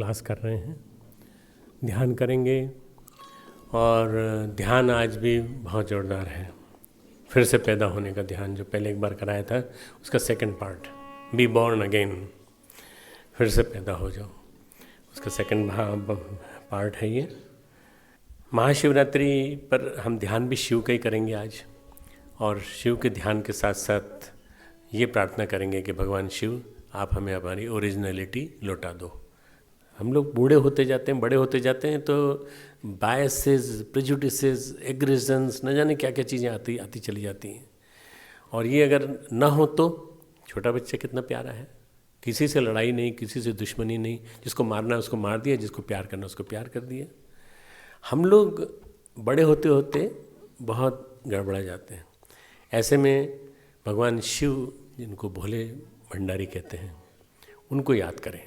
अभ्यास कर रहे हैं, ध्यान करेंगे। और ध्यान आज भी बहुत ज़ोरदार है। फिर से पैदा होने का ध्यान जो पहले एक बार कराया था, उसका second part, be born again, फिर से पैदा हो जाओ, उसका सेकंड पार्ट है ये। महाशिवरात्रि पर हम ध्यान भी शिव का ही करेंगे आज, और शिव के ध्यान के साथ साथ ये प्रार्थना करेंगे कि भगवान शिव आप हमें हमारी ओरिजिनलिटी लौटा दो। हम लोग बूढ़े होते जाते हैं, बड़े होते जाते हैं, तो बायसेस, प्रेजुडिसेस, एग्रेशंस, न जाने क्या क्या चीज़ें आती चली जाती हैं। और ये अगर ना हो तो छोटा बच्चा कितना प्यारा है, किसी से लड़ाई नहीं, किसी से दुश्मनी नहीं, जिसको मारना है उसको मार दिया, जिसको प्यार करना उसको प्यार कर दिया। हम लोग बड़े होते होते बहुत गड़बड़ा जाते हैं। ऐसे में भगवान शिव, जिनको भोले भंडारी कहते हैं, उनको याद करें।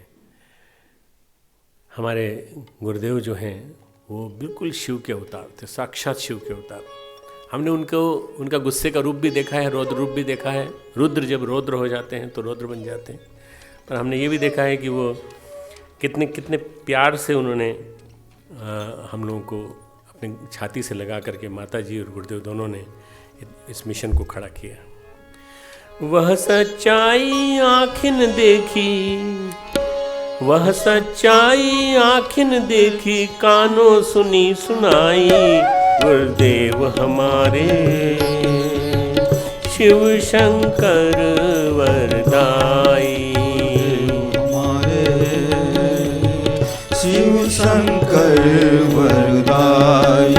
हमारे गुरुदेव जो हैं वो बिल्कुल शिव के अवतार थे, साक्षात शिव के अवतार। हमने उनका गुस्से का रूप भी देखा है, रौद्र रूप भी देखा है। रुद्र जब रौद्र हो जाते हैं तो रौद्र बन जाते हैं। पर हमने ये भी देखा है कि वो कितने कितने प्यार से उन्होंने हम लोगों को अपने छाती से लगा करके, माता जी और गुरुदेव दोनों ने इस मिशन को खड़ा किया। वह सच्चाई आँखिन देखी, वह सच्चाई आँखिन देखी, कानों सुनी सुनाई, गुरुदेव हमारे शिव शंकर वरदाई, हमारे शिव शंकर वरदाई।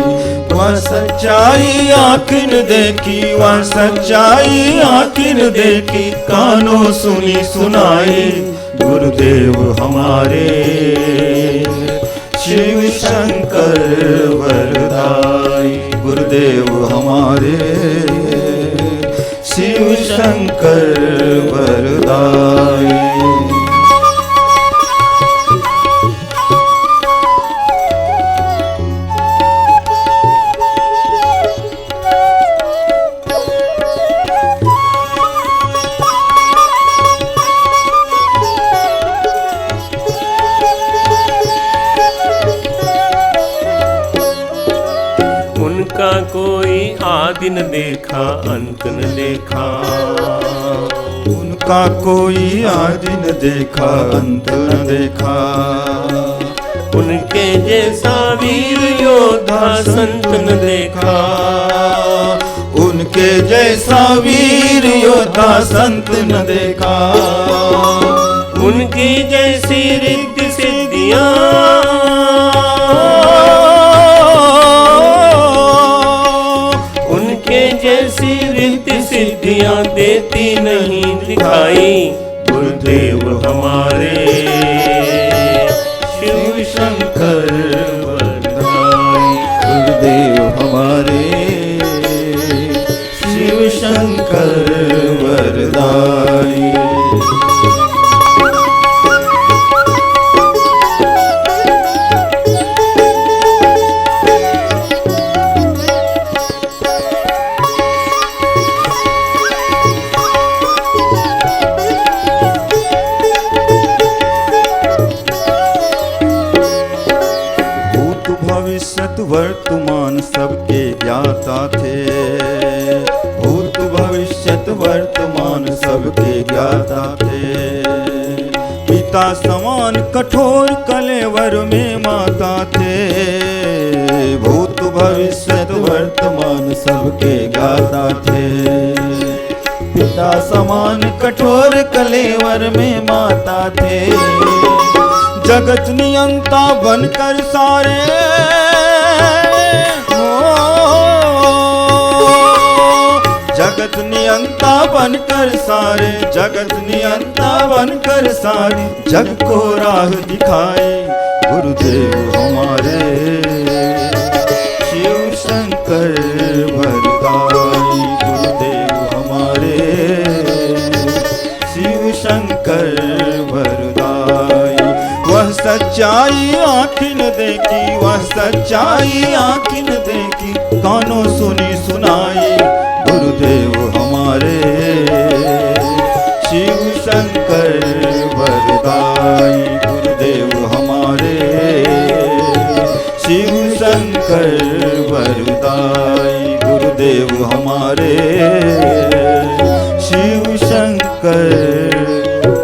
वह सच्चाई आँखिन देखी, वह सच्चाई आँखिन देखी, कानों सुनी सुनाई, गुरुदेव हमारे शिव शंकर वरदाई, गुरुदेव हमारे शिव शंकर वरदाई। उनका कोई आदि न देखा, अंत न देखा, उनका कोई आदि न देखा, अंत न देखा, उनके जैसा वीर योद्धा संत न देखा, उनके जैसा वीर योद्धा संत न देखा, उनकी जैसी रिद्धि सिद्धियाँ, जैसी रिद्धि सिद्धियाँ देती नहीं दिखाई, गुरुदेव हमारे शिव शंकर वरदाई, गुरुदेव हमारे शिव शंकर वरदाई। वर्तमान सबके ज्ञाता थे, भूत भविष्यत वर्तमान सबके ज्ञाता थे, पिता समान कठोर कलेवर में माता थे, भूत भविष्यत वर्तमान सबके ज्ञाता थे, पिता समान कठोर कलेवर में माता थे, जगत नियंता बनकर सारे, जगत नियंता बनकर सारे, जगत नियंता बनकर सारे, जग को राह दिखाए, गुरुदेव हमारे शिव शंकर वरदाई, गुरुदेव हमारे शिव शंकर वरदाई। वह सच्चाई आँखिन देखी, वह सच्चाई आँखिन देखी, कानों सुनी सुनाई, गुरुदेव हमारे शिव शंकर वरदाई, गुरुदेव हमारे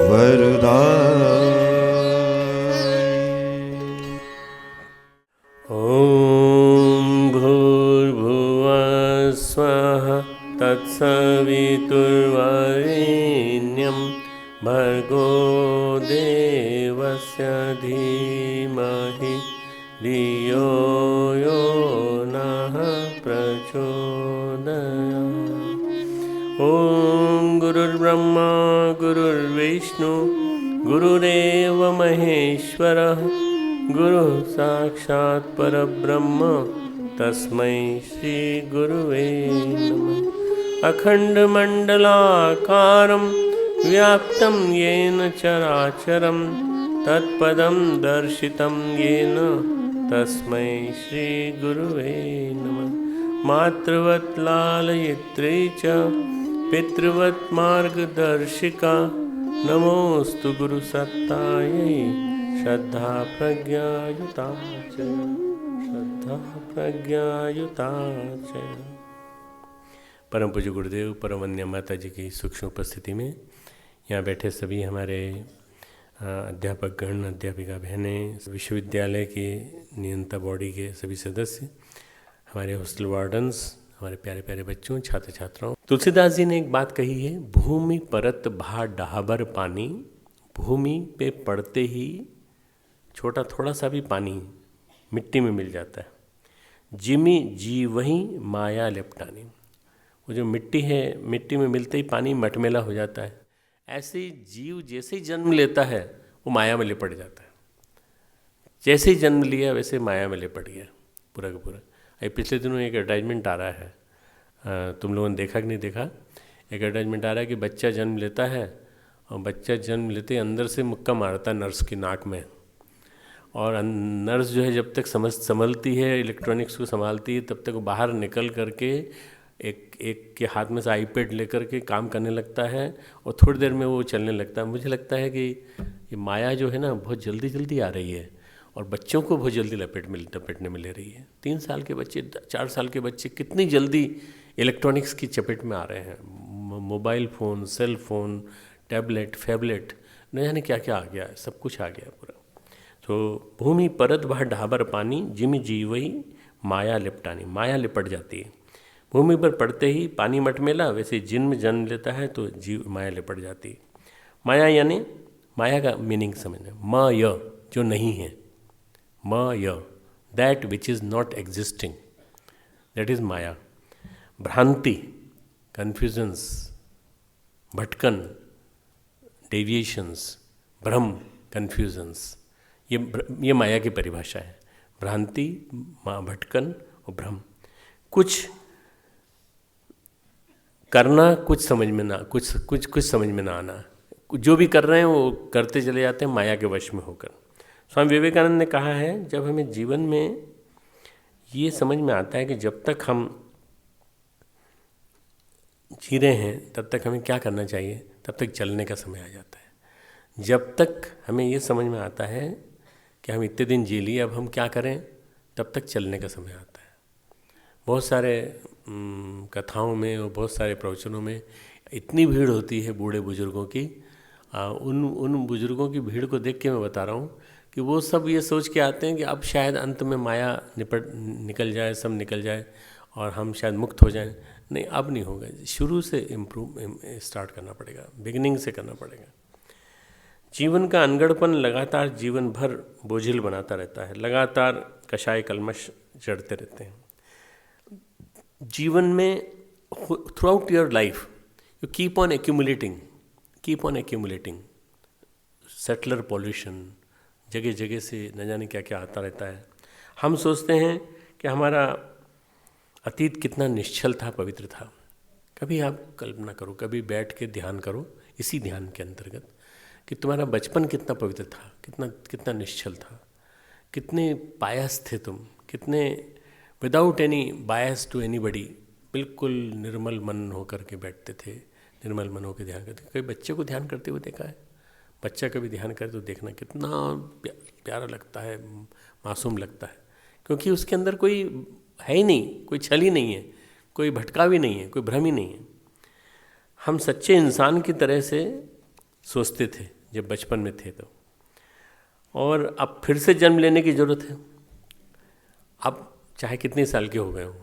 वरदाई। ॐ भूर्भुवः स्वः तत्सवितुर्वरेण्यं भर्गो देवस्य धीमहि धियो यो नः प्रचोदयात्। ॐ गुरुर्ब्रह्मा गुरुर्विष्णु गुरुरेव महेश्वरः गुरुः साक्षात् परब्रह्म तस्मै श्री गुरुवे नमः। अखण्डमण्डलाकारं व्याप्तं येन चराचरं तत्पदं दर्शितं येन तस्मै श्री गुरुवे नमः। मातृवत् लालयित्री च पितृवत् मार्गदर्शिका नमोऽस्तु गुरुसत्तायै श्रद्धा प्रज्ञायुता च श्रद्धा प्रज्ञायुता च। परम पूज्य गुरुदेव परम वंद्य माता जी की सूक्ष्म उपस्थिति में यहाँ बैठे सभी हमारे अध्यापकगण अध्यापिका बहनें, विश्वविद्यालय के नियंता बॉडी के सभी सदस्य, हमारे हॉस्टल वार्डन्स, हमारे प्यारे प्यारे बच्चों, छात्र छात्राओं। तुलसीदास जी ने एक बात कही है, भूमि परत भा डहाबर पानी। भूमि पे पड़ते ही छोटा थोड़ा सा भी पानी मिट्टी में मिल जाता है। जिमी जी वही माया लिपटानी। वो जो मिट्टी है, मिट्टी में मिलते ही पानी मटमेला हो जाता है। ऐसे ही जीव जैसे ही जन्म लेता है वो माया में लिपट जाता है। जैसे ही जन्म लिया वैसे माया में लिपट गया पूरा का पूरा। अभी पिछले दिनों एक एडवर्टाइजमेंट आ रहा है, तुम लोगों ने देखा कि नहीं देखा? एक एडवर्टाइजमेंट आ रहा है कि बच्चा जन्म लेता है और बच्चा जन्म लेते ही अंदर से मुक्का मारता है नर्स की नाक में, और नर्स जो है जब तक संभलती है, इलेक्ट्रॉनिक्स को संभालती है, तब तक वो बाहर निकल करके एक के हाथ में से आईपैड लेकर के काम करने लगता है और थोड़ी देर में वो चलने लगता है। मुझे लगता है कि ये माया जो है ना बहुत जल्दी जल्दी आ रही है और बच्चों को बहुत जल्दी लपेटने में ले रही है। 3 साल के बच्चे, 4 साल के बच्चे कितनी जल्दी इलेक्ट्रॉनिक्स की चपेट में आ रहे हैं। Mobile phone, cell phone, tablet, phablet, न जाने क्या क्या आ गया है, सब कुछ आ गया पूरा। तो भूमि परत भा ढाबर पानी, जिम जीवही माया लिपटानी। माया लिपट जाती है। भूमि पर पड़ते ही पानी मटमेला, वैसे जिन में जन्म लेता है तो जीव माया लिपट जाती है। माया यानी, माया का मीनिंग समझना, म य जो नहीं है, म य that which is not existing, that is माया। भ्रांति, कन्फ्यूजन्स, भटकन, डेविएशंस, भ्रम, कन्फ्यूजन्स, ये माया की परिभाषा है। भ्रांति, भटकन और भ्रम। कुछ करना, कुछ समझ में ना, कुछ समझ में ना आना। जो भी कर रहे हैं वो करते चले जाते हैं माया के वश में होकर। स्वामी विवेकानंद ने कहा है, जब हमें जीवन में ये समझ में आता है कि जब तक हम जी रहे हैं तब तक हमें क्या करना चाहिए, तब तक चलने का समय आ जाता है। जब तक हमें ये समझ में आता है कि हम इतने दिन जी लिए, अब हम क्या करें, तब तक चलने का समय आता है। बहुत सारे कथाओं में और बहुत सारे प्रवचनों में इतनी भीड़ होती है बूढ़े बुजुर्गों की। उन बुजुर्गों की भीड़ को देख के मैं बता रहा हूँ कि वो सब ये सोच के आते हैं कि अब शायद अंत में माया निकल जाए, सब निकल जाए और हम शायद मुक्त हो जाएं। नहीं, अब नहीं होगा। शुरू से स्टार्ट करना पड़ेगा, बिगिनिंग से करना पड़ेगा। जीवन का अनगढ़पन लगातार जीवन भर बोझिल बनाता रहता है। लगातार कषाय कलमश जड़ते रहते हैं जीवन में। Throughout your life you keep on accumulating settler pollution, जगह जगह से न जाने क्या क्या आता रहता है। हम सोचते हैं कि हमारा अतीत कितना निश्चल था, पवित्र था। कभी आप कल्पना करो, कभी बैठ के ध्यान करो इसी ध्यान के अंतर्गत कि तुम्हारा बचपन कितना पवित्र था, कितना निश्चल था, कितने पायस थे तुम, कितने without any bias to anybody, बिल्कुल निर्मल मन होकर के बैठते थे, निर्मल मन होकर ध्यान करते। कभी बच्चे को ध्यान करते हुए देखा है? बच्चा कभी ध्यान करे तो देखना कितना प्यारा लगता है, मासूम लगता है, क्योंकि उसके अंदर कोई है ही नहीं, कोई छल ही नहीं है, कोई भटका भी नहीं है, कोई भ्रम ही नहीं है। हम सच्चे इंसान की तरह से सोचते थे जब बचपन में थे तो, और अब फिर से जन्म लेने की ज़रूरत है। अब चाहे कितने साल के हो गए हों,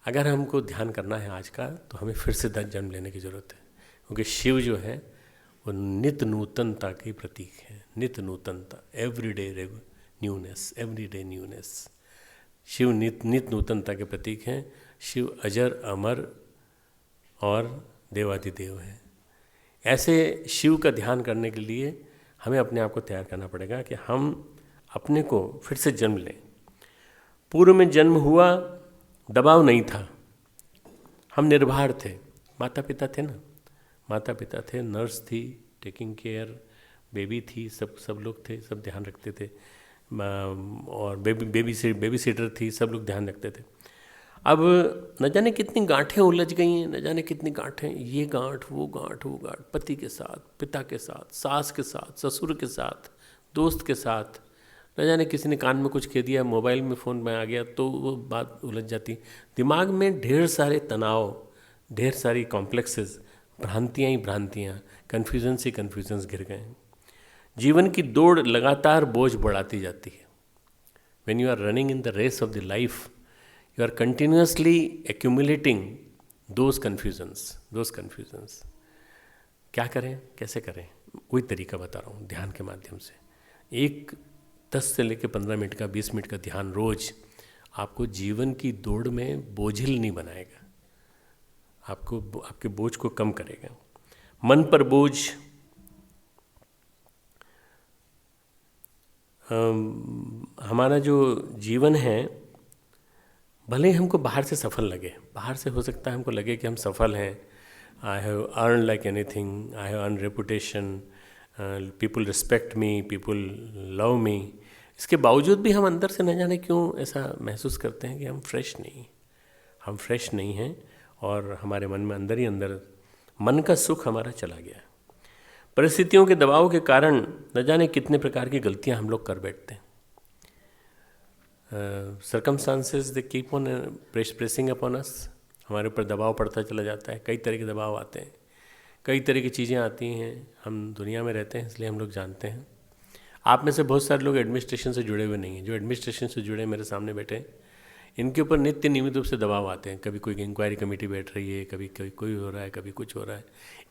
अगर हमको ध्यान करना है आज का, तो हमें फिर से जन्म लेने की ज़रूरत है, क्योंकि शिव जो है वो नित्य नूतनता की प्रतीक है। नित्य नूतनता, everyday newness, everyday newness. Shiva नित्य नूतनता के प्रतीक हैं। शिव अजर अमर और देवाधिदेव है। ऐसे शिव का ध्यान करने के लिए हमें अपने आप को तैयार करना पड़ेगा कि हम अपने को फिर से जन्म लें। पूर्व में जन्म हुआ, दबाव नहीं था, हम निर्भर थे, माता पिता थे ना, माता पिता थे, नर्स थी टेकिंग केयर, बेबी थी, सब लोग थे, सब ध्यान रखते थे, और बेबी सीटर थी, सब लोग ध्यान रखते थे। अब न जाने कितनी गांठें उलझ गई हैं, न जाने कितनी गांठें, ये गांठ वो गांठ वो गांठ, पति के साथ, पिता के साथ, सास के साथ, ससुर के साथ, दोस्त के साथ, न जाने किसी ने कान में कुछ कह दिया, मोबाइल में फ़ोन में आ गया तो वो बात उलझ जाती। दिमाग में ढेर सारे तनाव, ढेर सारी कॉम्प्लेक्सेस, भ्रांतियाँ ही भ्रांतियाँ, कन्फ्यूजन्स घिर गए हैं। जीवन की दौड़ लगातार बोझ बढ़ाती जाती है। When you are running in the race of the life, you are continuously accumulating those confusions. क्या करें, कैसे करें, वही तरीका बता रहा हूँ ध्यान के माध्यम से। एक 10 से लेकर 15 मिनट का, 20 मिनट का ध्यान रोज आपको जीवन की दौड़ में बोझिल नहीं बनाएगा, आपको आपके बोझ को कम करेगा। मन पर बोझ, हमारा जो जीवन है, भले ही हमको बाहर से सफल लगे, बाहर से हो सकता है हमको लगे कि हम सफल हैं, I have earn like anything, I have earn reputation, people respect me, people love me, इसके बावजूद भी हम अंदर से न जाने क्यों ऐसा महसूस करते हैं कि हम फ्रेश नहीं हैं, और हमारे मन में अंदर ही अंदर मन का सुख हमारा चला गया। परिस्थितियों के दबाव के कारण न जाने कितने प्रकार की गलतियां हम लोग कर बैठते हैं। Circumstances they keep on pressing upon us, हमारे ऊपर दबाव पड़ता चला जाता है। कई तरह के दबाव आते हैं, कई तरह की चीज़ें आती हैं। हम दुनिया में रहते हैं इसलिए हम लोग जानते हैं। आप में से बहुत सारे लोग एडमिनिस्ट्रेशन से जुड़े हुए नहीं हैं। जो एडमिनिस्ट्रेशन से जुड़े मेरे सामने बैठे हैं, इनके ऊपर नित्य नियमित रूप से दबाव आते हैं। कभी कोई इंक्वायरी कमेटी बैठ रही है, कभी कोई हो रहा है, कभी कुछ हो रहा है।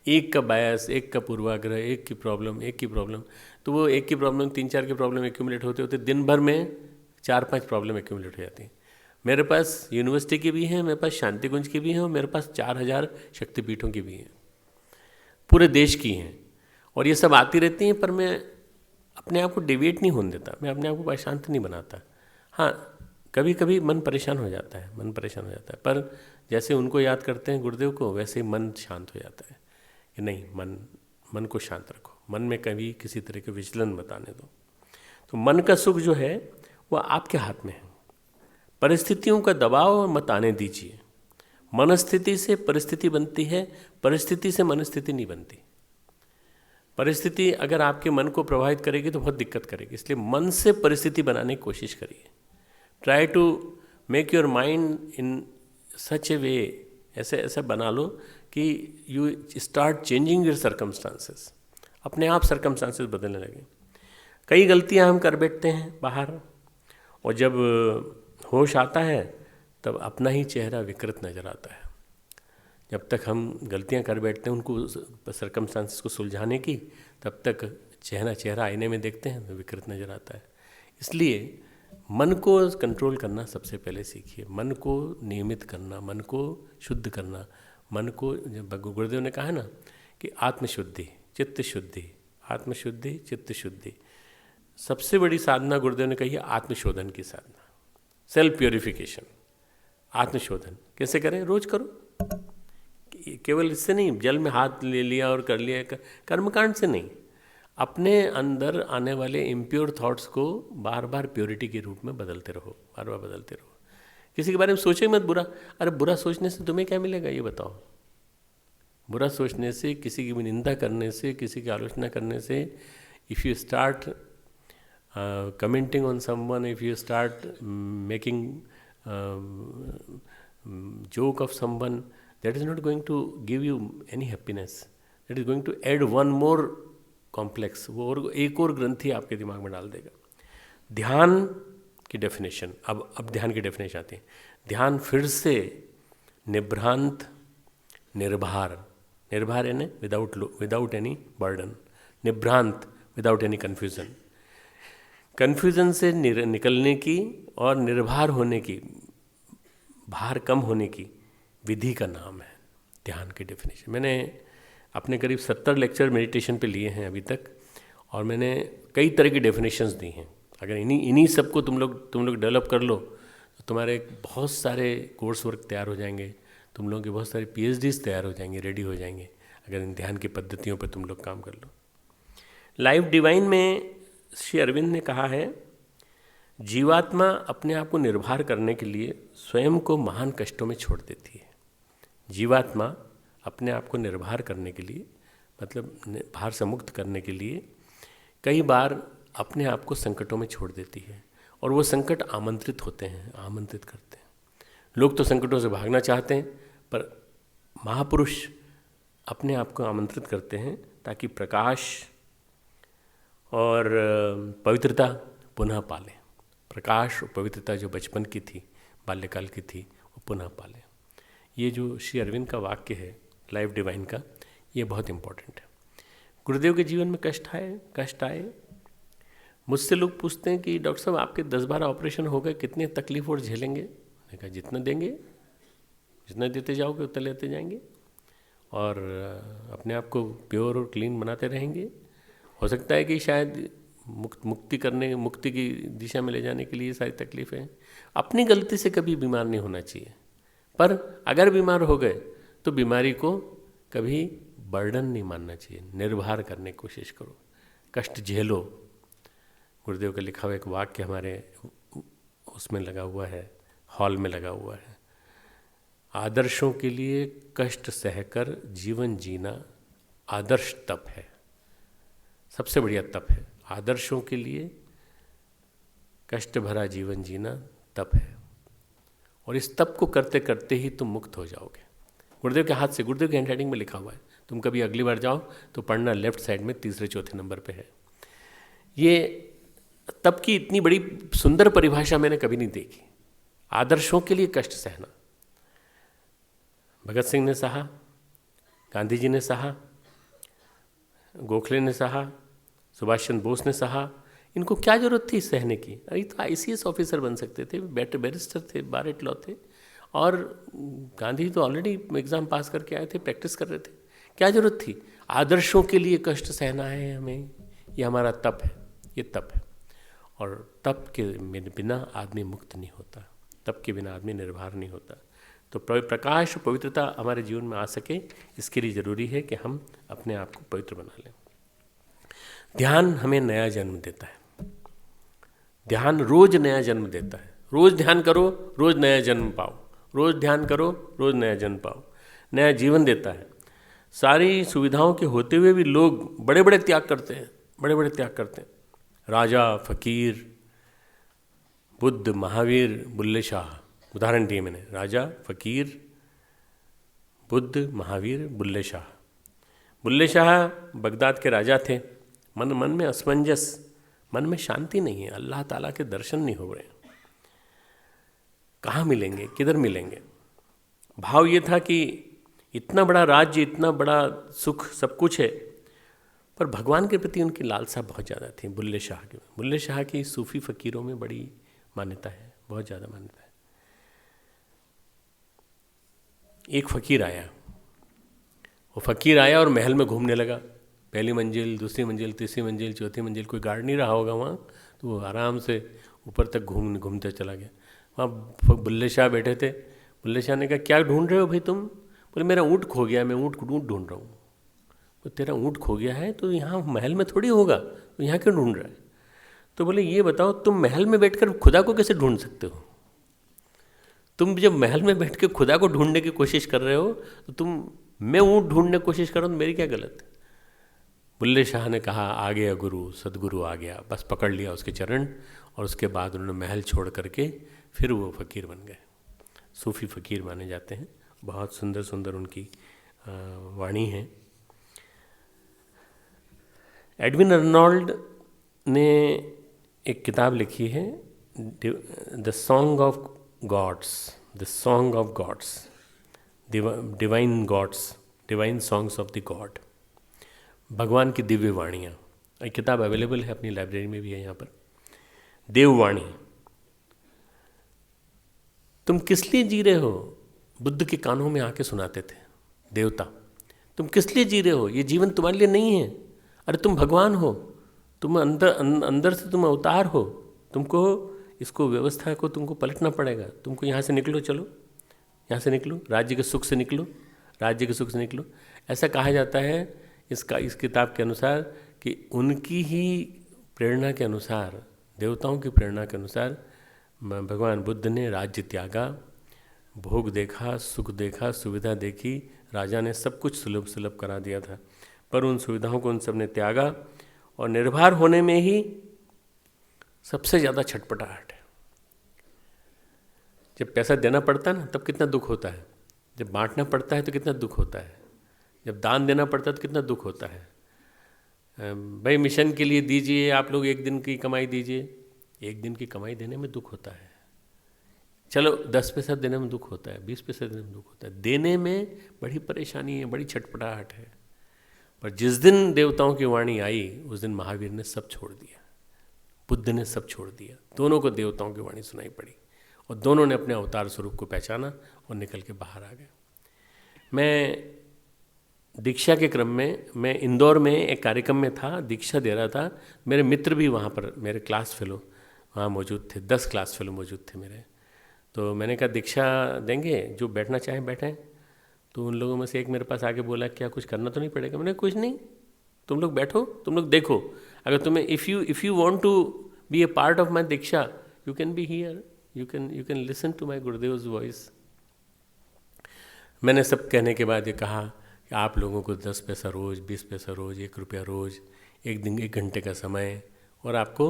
एक का बायस, एक का पूर्वाग्रह, एक की प्रॉब्लम, तो वो एक की प्रॉब्लम 3-4 की प्रॉब्लम एक्यूमुलेट होते होते दिन भर में 4-5 प्रॉब्लम एक्यूमुलेट हो जाती हैं। मेरे पास यूनिवर्सिटी की भी हैं, मेरे पास शांति कुंज की भी हैं, और मेरे पास 4000 शक्तिपीठों की भी हैं, पूरे देश की हैं। और ये सब आती रहती हैं, पर मैं अपने आप को डिविएट नहीं होने देता, मैं अपने आप को अशांत नहीं बनाता। हाँ, कभी कभी मन परेशान हो जाता है, पर जैसे उनको याद करते हैं गुरुदेव को, वैसे ही मन शांत हो जाता है कि नहीं, मन को शांत रखो, मन में कभी किसी तरह के विचलन बताने दो। तो मन का सुख जो है वह आपके हाथ में है। परिस्थितियों का दबाव मत आने दीजिए। मनस्थिति से परिस्थिति बनती है, परिस्थिति से मनस्थिति नहीं बनती। परिस्थिति अगर आपके मन को प्रभावित करेगी तो बहुत दिक्कत करेगी, इसलिए मन से परिस्थिति बनाने की कोशिश करिए। Try to make your mind in such a way, ऐसा बना लो कि you start changing your circumstances, अपने आप सर्कमस्टांसेस बदलने लगे। कई गलतियां हम कर बैठते हैं बाहर, और जब होश आता है तब अपना ही चेहरा विकृत नज़र आता है। जब तक हम गलतियां कर बैठते हैं उनको सर्कमस्टांसेस को सुलझाने की, तब तक चेहरा आईने में देखते हैं तो विकृत नज़र आता है। इसलिए मन को कंट्रोल करना सबसे पहले सीखिए, मन को नियमित करना, मन को शुद्ध करना, मन को, गुरुदेव ने कहा है ना कि आत्मशुद्धि, चित्त शुद्धि, आत्मशुद्धि, चित्त शुद्धि। सबसे बड़ी साधना गुरुदेव ने कही है आत्मशोधन की साधना, सेल्फ प्योरिफिकेशन। आत्मशोधन कैसे करें? रोज करो। केवल इससे नहीं, जल में हाथ ले लिया और कर लिया, कर्मकांड से नहीं, अपने अंदर आने वाले इम्प्योर थॉट्स को बार बार प्योरिटी के रूप में बदलते रहो, बार बार बदलते रहो। किसी के बारे में सोचे मत बुरा। अरे बुरा सोचने से तुम्हें क्या मिलेगा ये बताओ? बुरा सोचने से, किसी की भी निंदा करने से, किसी की आलोचना करने से, if you start commenting on someone, if you start making joke of someone, that is not going to give you any happiness, that is going to add one more complex, वो और एक और ग्रंथि आपके दिमाग में डाल देगा। ध्यान की डेफिनेशन, अब ध्यान की डेफिनेशन आती है। ध्यान फिर से निभ्रांत, निर्भर, निर्भर यानी विदाउट एनी बर्डन, निभ्रांत विदाउट एनी कन्फ्यूज़न, कन्फ्यूज़न से निकलने की और निर्भर होने की, भार कम होने की विधि का नाम है ध्यान की डेफिनेशन। मैंने अपने करीब 70 लेक्चर मेडिटेशन पे लिए हैं अभी तक, और मैंने कई तरह की डेफिनेशंस दी हैं। अगर इन्हीं सबको तुम लोग डेवलप कर लो तो तुम्हारे बहुत सारे कोर्स वर्क तैयार हो जाएंगे, तुम लोगों के बहुत सारे PhDs तैयार हो जाएंगे, रेडी हो जाएंगे, अगर इन ध्यान की पद्धतियों पर तुम लोग काम कर लो। लाइफ डिवाइन में श्री अरविंद ने कहा है, जीवात्मा अपने आप को निर्भर करने के लिए स्वयं को महान कष्टों में छोड़ देती है। जीवात्मा अपने आप को निर्भर करने के लिए, मतलब भार से मुक्त करने के लिए कई बार अपने आप को संकटों में छोड़ देती है, और वो संकट आमंत्रित होते हैं, आमंत्रित करते हैं। लोग तो संकटों से भागना चाहते हैं, पर महापुरुष अपने आप को आमंत्रित करते हैं ताकि प्रकाश और पवित्रता पुनः पालें। प्रकाश और पवित्रता जो बचपन की थी, बाल्यकाल की थी, वो पुनः पालें। ये जो श्री अरविंद का वाक्य है लाइफ डिवाइन का, ये बहुत इम्पोर्टेंट है। गुरुदेव के जीवन में कष्ट आए। मुझसे लोग पूछते हैं कि डॉक्टर साहब आपके 10-12 ऑपरेशन हो गए, कितनी तकलीफ और झेलेंगे? मैंने कहा जितना देंगे, जितना देते जाओगे उतना लेते जाएंगे, और अपने आप को प्योर और क्लीन बनाते रहेंगे। हो सकता है कि शायद मुक्ति की दिशा में ले जाने के लिए सारी तकलीफें। अपनी गलती से कभी बीमार नहीं होना चाहिए, पर अगर बीमार हो गए तो बीमारी को कभी बर्डन नहीं मानना चाहिए, निर्भर करने की कोशिश करो, कष्ट झेलो। गुरुदेव का लिखा हुआ एक वाक्य हमारे उसमें लगा हुआ है, हॉल में लगा हुआ है, आदर्शों के लिए कष्ट सहकर जीवन जीना आदर्श तप है। सबसे बढ़िया तप है, आदर्शों के लिए कष्ट भरा जीवन जीना तप है, और इस तप को करते करते ही तुम मुक्त हो जाओगे। गुरुदेव के हाथ से, गुरुदेव के हैंडराइटिंग में लिखा हुआ है, तुम कभी अगली बार जाओ तो पढ़ना, लेफ्ट साइड में 3-4 नंबर पे है। ये तप की इतनी बड़ी सुंदर परिभाषा मैंने कभी नहीं देखी। आदर्शों के लिए कष्ट सहना, भगत सिंह ने सहा, गांधी जी ने सहा, गोखले ने सहा, सुभाष चंद्र बोस ने सहा। इनको क्या जरूरत थी सहने की? अरे तो ICS ऑफिसर बन सकते थे, बैरिस्टर थे, बार एट लॉ थे, और गांधी तो ऑलरेडी एग्ज़ाम पास करके आए थे, प्रैक्टिस कर रहे थे। क्या जरूरत थी? आदर्शों के लिए कष्ट सहना है हमें, ये हमारा तप है, ये तप है। और तप के बिना आदमी मुक्त नहीं होता, तप के बिना आदमी निर्भर नहीं होता। तो प्रकाश और पवित्रता हमारे जीवन में आ सके, इसके लिए ज़रूरी है कि हम अपने आप को पवित्र बना लें। ध्यान हमें नया जन्म देता है, ध्यान रोज नया जन्म देता है। रोज ध्यान करो, रोज नया जन्म पाओ, रोज ध्यान करो, रोज नया जन्म पाओ, नया जीवन देता है। सारी सुविधाओं के होते हुए भी लोग बड़े बड़े त्याग करते हैं, बड़े बड़े त्याग करते हैं। राजा, फकीर, बुद्ध, महावीर, बुल्ले शाह, उदाहरण दिए मैंने, राजा, फकीर, बुद्ध, महावीर, बुल्ले शाह। बुल्ले शाह बगदाद के राजा थे। मन में असमंजस, मन में शांति नहीं है, अल्लाह ताला के दर्शन नहीं हो रहे, कहाँ मिलेंगे, किधर मिलेंगे? भाव ये था कि इतना बड़ा राज्य, इतना बड़ा सुख, सब कुछ है, पर भगवान के प्रति उनकी लालसा बहुत ज़्यादा थी। बुल्ले शाह की, बुल्ले शाह की सूफी फ़कीरों में बड़ी मान्यता है, बहुत ज़्यादा मान्यता है। एक फ़कीर आया, वो फ़कीर आया और महल में घूमने लगा। पहली मंजिल, दूसरी मंजिल, तीसरी मंजिल, चौथी मंजिल, कोई गार्ड नहीं रहा होगा वहाँ, तो वो आराम से ऊपर तक घूमते चला गया। वहाँ बुल्ले शाह बैठे थे। बुल्ले शाह ने कहा, क्या ढूंढ रहे हो भाई तुम? बोले, मेरा ऊँट खो गया, मैं ऊँट ढूंढ रहा हूँ। तो तेरा ऊँट खो गया है तो यहाँ महल में थोड़ी होगा, तो यहाँ क्यों ढूंढ रहा है? तो बोले, ये बताओ, तुम महल में बैठकर खुदा को कैसे ढूंढ सकते हो? तुम जब महल में बैठ के खुदा को ढूंढने की कोशिश कर रहे हो, तो मैं ऊँट ढूंढने की कोशिश कर रहा हूँ, मेरी क्या गलत है? बुल्ले शाह ने कहा, आ गया गुरु, सदगुरु आ गया, बस पकड़ लिया उसके चरण, और उसके बाद उन्होंने महल छोड़ करके फिर वो फ़कीर बन गए, सूफ़ी फ़कीर माने जाते हैं, बहुत सुंदर सुंदर उनकी वाणी है। एडविन अर्नोल्ड ने एक किताब लिखी है, the song of gods, the song of gods, divine gods, divine songs of the god, भगवान की दिव्य वाणियाँ। ये किताब अवेलेबल है, अपनी लाइब्रेरी में भी है यहाँ पर। देववाणी, तुम किस लिए जी रहे हो? बुद्ध के कानों में आके सुनाते थे देवता, तुम किस लिए जी रहे हो? ये जीवन तुम्हारे लिए नहीं है। अरे तुम भगवान हो, तुम अंदर से तुम अवतार हो, तुमको इसको व्यवस्था को तुमको पलटना पड़ेगा। तुमको यहाँ से निकलो, चलो यहाँ से निकलो, राज्य के सुख से निकलो, राज्य के सुख से निकलो। ऐसा कहा जाता है इस किताब के अनुसार कि उनकी ही प्रेरणा के अनुसार, देवताओं की प्रेरणा के अनुसार भगवान बुद्ध ने राज्य त्यागा, भोग देखा, सुख देखा, सुविधा देखी, राजा ने सब कुछ सुलभ सुलभ करा दिया था, पर उन सुविधाओं को उन सब ने त्यागा और निर्भर होने में ही सबसे ज़्यादा छटपटाहट है। जब पैसा देना पड़ता है ना, तब कितना दुख होता है। जब बांटना पड़ता है तो कितना दुख होता है। जब दान देना पड़ता है तो कितना दुख होता है। भाई मिशन के लिए दीजिए, आप लोग 1 दिन की कमाई दीजिए, 1 दिन की कमाई देने में दुख होता है। चलो 10 पैसा देने में दुख होता है, 20 पैसा देने में दुख होता है, देने में बड़ी परेशानी है, बड़ी छटपटाहट है। पर जिस दिन देवताओं की वाणी आई, उस दिन महावीर ने सब छोड़ दिया, बुद्ध ने सब छोड़ दिया। दोनों को देवताओं की वाणी सुनाई पड़ी और दोनों ने अपने अवतार स्वरूप को पहचाना और निकल के बाहर आ गए। मैं दीक्षा के क्रम में, मैं इंदौर में एक कार्यक्रम में था, दीक्षा दे रहा था। मेरे मित्र भी वहाँ पर, मेरे क्लास फेलो वहाँ मौजूद थे, 10 क्लास फेलो मौजूद थे मेरे। तो मैंने कहा दीक्षा देंगे, जो बैठना चाहें बैठें। तो उन लोगों में से एक मेरे पास आके बोला, क्या कुछ करना तो नहीं पड़ेगा? मैंने कुछ नहीं, तुम लोग बैठो, तुम लोग देखो, अगर तुम्हें if you want to be a part of my दीक्षा, you can be here, you can listen to my Gurudev's voice. मैंने सब कहने के बाद ये कहा कि आप लोगों को 10 पैसा रोज़, 20 पैसा रोज़, 1 रुपया रोज़, 1 घंटे का समय, और आपको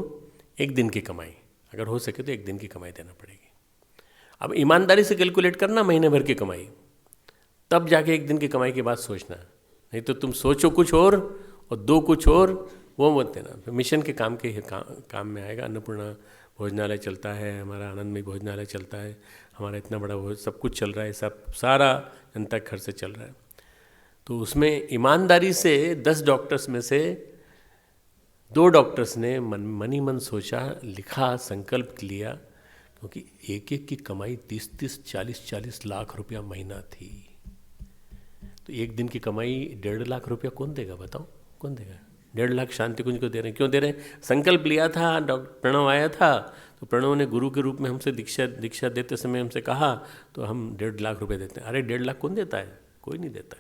1 दिन की कमाई, अगर हो सके तो 1 दिन की कमाई देना पड़ेगी। अब ईमानदारी से कैलकुलेट करना महीने भर की कमाई, तब जाके 1 दिन की कमाई की बात सोचना। नहीं तो तुम सोचो कुछ और दो कुछ और, वो मत देना। मिशन के काम में आएगा। अन्नपूर्णा भोजनालय चलता है, हमारा आनंदमयी भोजनालय चलता है, हमारा इतना बड़ा वो सब कुछ चल रहा है, सब सारा जनता खर्च से चल रहा है। तो उसमें ईमानदारी से 10 डॉक्टर्स में से 2 डॉक्टर्स ने मन ही मन सोचा, लिखा, संकल्प लिया, क्योंकि एक की कमाई 30-30, 40-40 लाख रुपया महीना थी। तो 1 दिन की कमाई 1.5 लाख रुपया कौन देगा? बताओ, कौन देगा? 1.5 लाख शांति कुंज को दे रहे हैं। क्यों दे रहे हैं? संकल्प लिया था, डॉक्टर प्रणव आया था, तो प्रणव ने गुरु के रूप में हमसे दीक्षा देते समय हमसे कहा, तो हम 1.5 लाख रुपये देते हैं। अरे 1.5 लाख कौन देता है? कोई नहीं देता।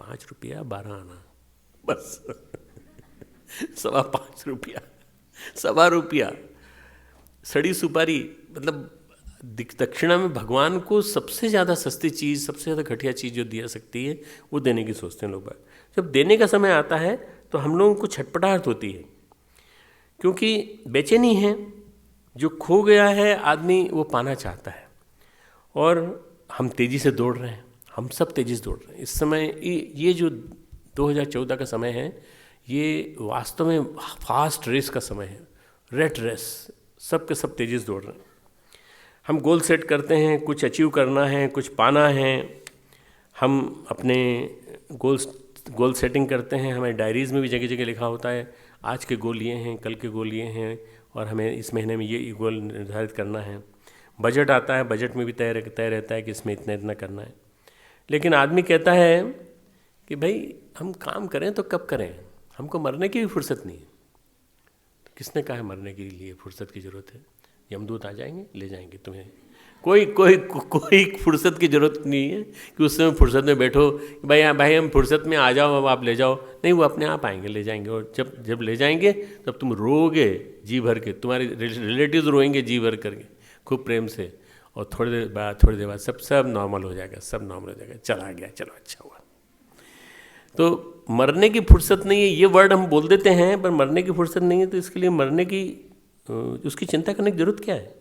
5 रुपया 12 आना, बस 5.25 रुपया, 1.25 रुपया, सड़ी सुपारी। मतलब दक्षिणा में भगवान को सबसे ज़्यादा सस्ती चीज़, सबसे ज़्यादा घटिया चीज़ जो दिया सकती है, वो देने की सोचते हैं लोग। जब देने का समय आता है तो हम लोगों को छटपटाहट होती है, क्योंकि बेचैनी है। जो खो गया है आदमी, वो पाना चाहता है। और हम तेज़ी से दौड़ रहे हैं, हम सब तेज़ी से दौड़ रहे हैं। इस समय ये जो 2014 का समय है, ये वास्तव में फास्ट रेस का समय है, रेट रेस। सब के सब तेज़ी से दौड़ रहे हैं। हम गोल सेट करते हैं, कुछ अचीव करना है, कुछ पाना है। हम अपने गोल सेटिंग करते हैं, हमारे डायरीज़ में भी जगह जगह लिखा होता है, आज के गोल ये हैं, कल के गोल ये हैं, और हमें इस महीने में ये गोल निर्धारित करना है। बजट आता है, बजट में भी तय रहता है कि इसमें इतना इतना करना है। लेकिन आदमी कहता है कि भाई हम काम करें तो कब करें, हमको मरने की भी फुर्सत नहीं है। तो किसने कहा है मरने के लिए फुर्सत की ज़रूरत है? यमदूत आ जाएंगे, ले जाएंगे तुम्हें। कोई फुर्सत की ज़रूरत नहीं है कि उस समय फुर्सत में बैठो, भाई हम फुर्सत में आ जाओ, अब आप ले जाओ। नहीं, वो अपने आप आएंगे, ले जाएंगे। और जब ले जाएंगे तब तुम रोओगे जी भर के, तुम्हारे रिलेटिव्स रोएंगे जी भर करके, खूब प्रेम से। और थोड़ी देर बाद सब नॉर्मल हो जाएगा, सब नॉर्मल हो जाएगा, चला गया, चलो अच्छा हुआ। तो मरने की फुर्सत नहीं है, ये वर्ड हम बोल देते हैं, पर मरने की फुर्सत नहीं है। तो इसके लिए मरने की उसकी चिंता करने की ज़रूरत क्या है?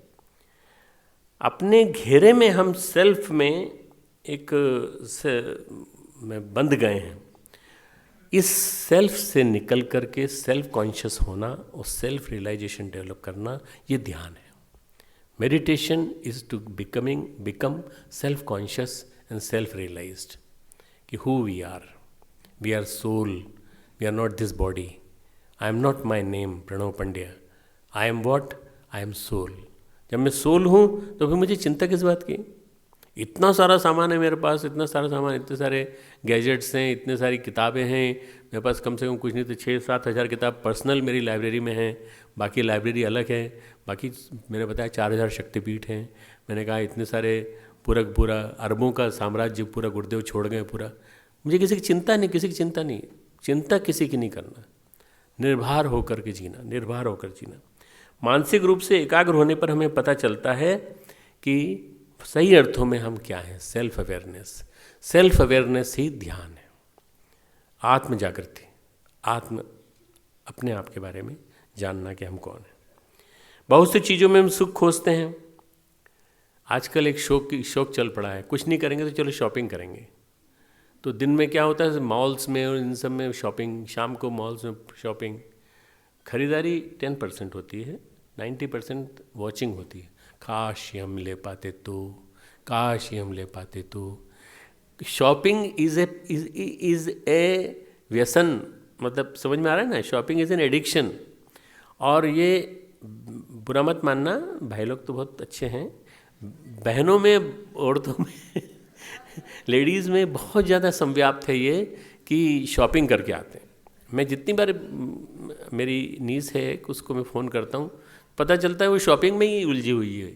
अपने घेरे में हम सेल्फ में एक में बंध गए हैं। इस सेल्फ से निकल करके सेल्फ कॉन्शियस होना और सेल्फ रियलाइजेशन डेवलप करना, ये ध्यान है। Meditation is to become self conscious and self realised कि who we are soul, we are not this body, I am not my name Pranav Pandya, I am what, I am soul. जब मैं soul हूँ तो फिर मुझे चिंता किस बात की? इतना सारा सामान है मेरे पास, इतना सारा सामान, इतने सारे गैजेट्स हैं, इतने सारी किताबें हैं मेरे पास, कम से कम कुछ नहीं तो 6-7 हज़ार किताब पर्सनल मेरी लाइब्रेरी में है, बाकी लाइब्रेरी अलग है, बाकी मैंने बताया 4000 शक्तिपीठ हैं, मैंने कहा इतने सारे पूरा अरबों का साम्राज्य पूरा गुरुदेव छोड़ गए पूरा। मुझे किसी की चिंता नहीं, किसी की चिंता नहीं, चिंता किसी की नहीं करना, निर्भर होकर के जीना, निर्भर होकर जीना। मानसिक रूप से एकाग्र होने पर हमें पता चलता है कि सही अर्थों में हम क्या हैं। सेल्फ अवेयरनेस, सेल्फ अवेयरनेस ही ध्यान है, आत्म जागृति, अपने आप के बारे में जानना कि हम कौन हैं। बहुत सी चीज़ों में हम सुख खोजते हैं। आजकल एक शौक चल पड़ा है, कुछ नहीं करेंगे तो चलो शॉपिंग करेंगे। तो दिन में क्या होता है, मॉल्स में और इन सब में शॉपिंग, शाम को मॉल्स में शॉपिंग। खरीदारी 10% होती है, 90% वॉचिंग होती है। काश ये हम ले पाते तो, काश ये हम ले पाते तो। शॉपिंग इज़ ए व्यसन, मतलब समझ में आ रहा है ना, शॉपिंग इज़ एन एडिक्शन। और ये बुरा मत मानना, भाई लोग तो बहुत अच्छे हैं, बहनों में, औरतों में लेडीज़ में बहुत ज़्यादा संव्याप्त है ये कि शॉपिंग करके आते हैं। मैं जितनी बार मेरी नीस है उसको मैं फ़ोन करता हूँ, पता चलता है वो शॉपिंग में ही उलझी हुई है।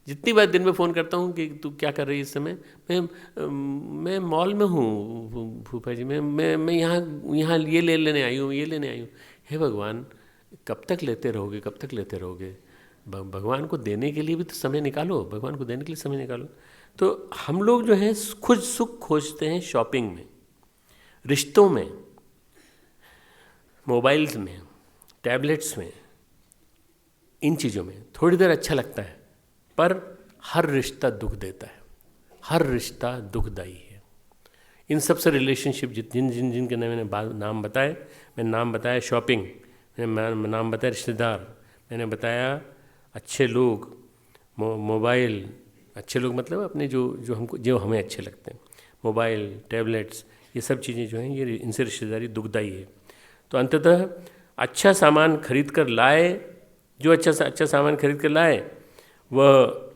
जितनी बार दिन में फ़ोन करता हूँ कि तू क्या कर रही है इस समय, मैं मॉल में हूँ फूफा जी, मैं यहाँ ये लेने आई हूँ, ये लेने आई हूँ। हे भगवान, कब तक लेते रहोगे, कब तक लेते रहोगे? भगवान को देने के लिए भी तो समय निकालो, भगवान को देने के लिए समय निकालो। तो हम लोग जो है खुद सुख खोजते हैं शॉपिंग में, रिश्तों में, मोबाइल्स में, टैबलेट्स में, इन चीज़ों में। थोड़ी देर अच्छा लगता है, पर हर रिश्ता दुख देता है, हर रिश्ता दुखदायी है। इन सब से रिलेशनशिप जिनके मैंने नाम बताए, मैंने नाम बताया शॉपिंग, मैंने नाम बताया रिश्तेदार, मैंने बताया अच्छे लोग, मोबाइल, अच्छे लोग मतलब अपने जो हमें अच्छे लगते हैं, मोबाइल, टैबलेट्स, ये सब चीज़ें जो हैं ये इनसे रिश्तेदारी दुखदायी है। तो अंततः अच्छा सामान खरीद कर लाए, जो अच्छा सामान खरीद कर लाए वह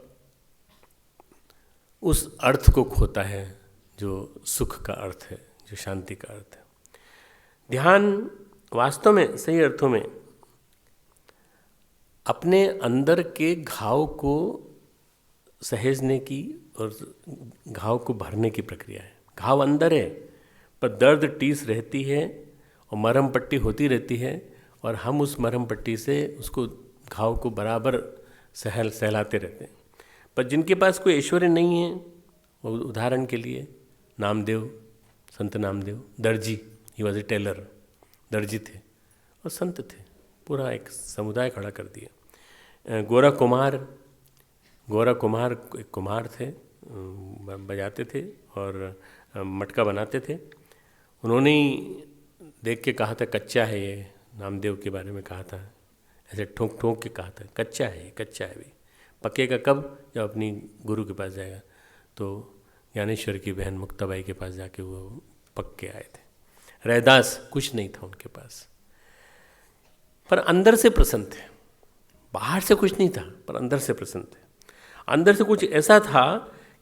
उस अर्थ को खोता है जो सुख का अर्थ है, जो शांति का अर्थ है। ध्यान वास्तव में सही अर्थों में अपने अंदर के घाव को सहेजने की और घाव को भरने की प्रक्रिया है। घाव अंदर है पर दर्द टीस रहती है और मरहम पट्टी होती रहती है, और हम उस मरहम पट्टी से उसको घाव को बराबर सहलाते रहते हैं। पर जिनके पास कोई ऐश्वर्य नहीं है, उदाहरण के लिए नामदेव, संत नामदेव, दर्जी, ही वॉज ए टेलर, दर्जी थे और संत थे, पूरा एक समुदाय खड़ा कर दिया। गोरा कुमार एक कुम्हार थे, बजाते थे और मटका बनाते थे। उन्होंने ही देख के कहा था कच्चा है ये, नामदेव के बारे में कहा था, ऐसे ठोक ठोक के कहा था कच्चा है, कच्चा है भी, पकेगा कब? जब अपनी गुरु के पास जाएगा। तो ज्ञानेश्वर की बहन मुक्ताबाई के पास जाके वो पक के आए थे। रैदास कुछ नहीं था उनके पास, पर अंदर से प्रसन्न थे। बाहर से कुछ नहीं था पर अंदर से प्रसन्न थे। अंदर से कुछ ऐसा था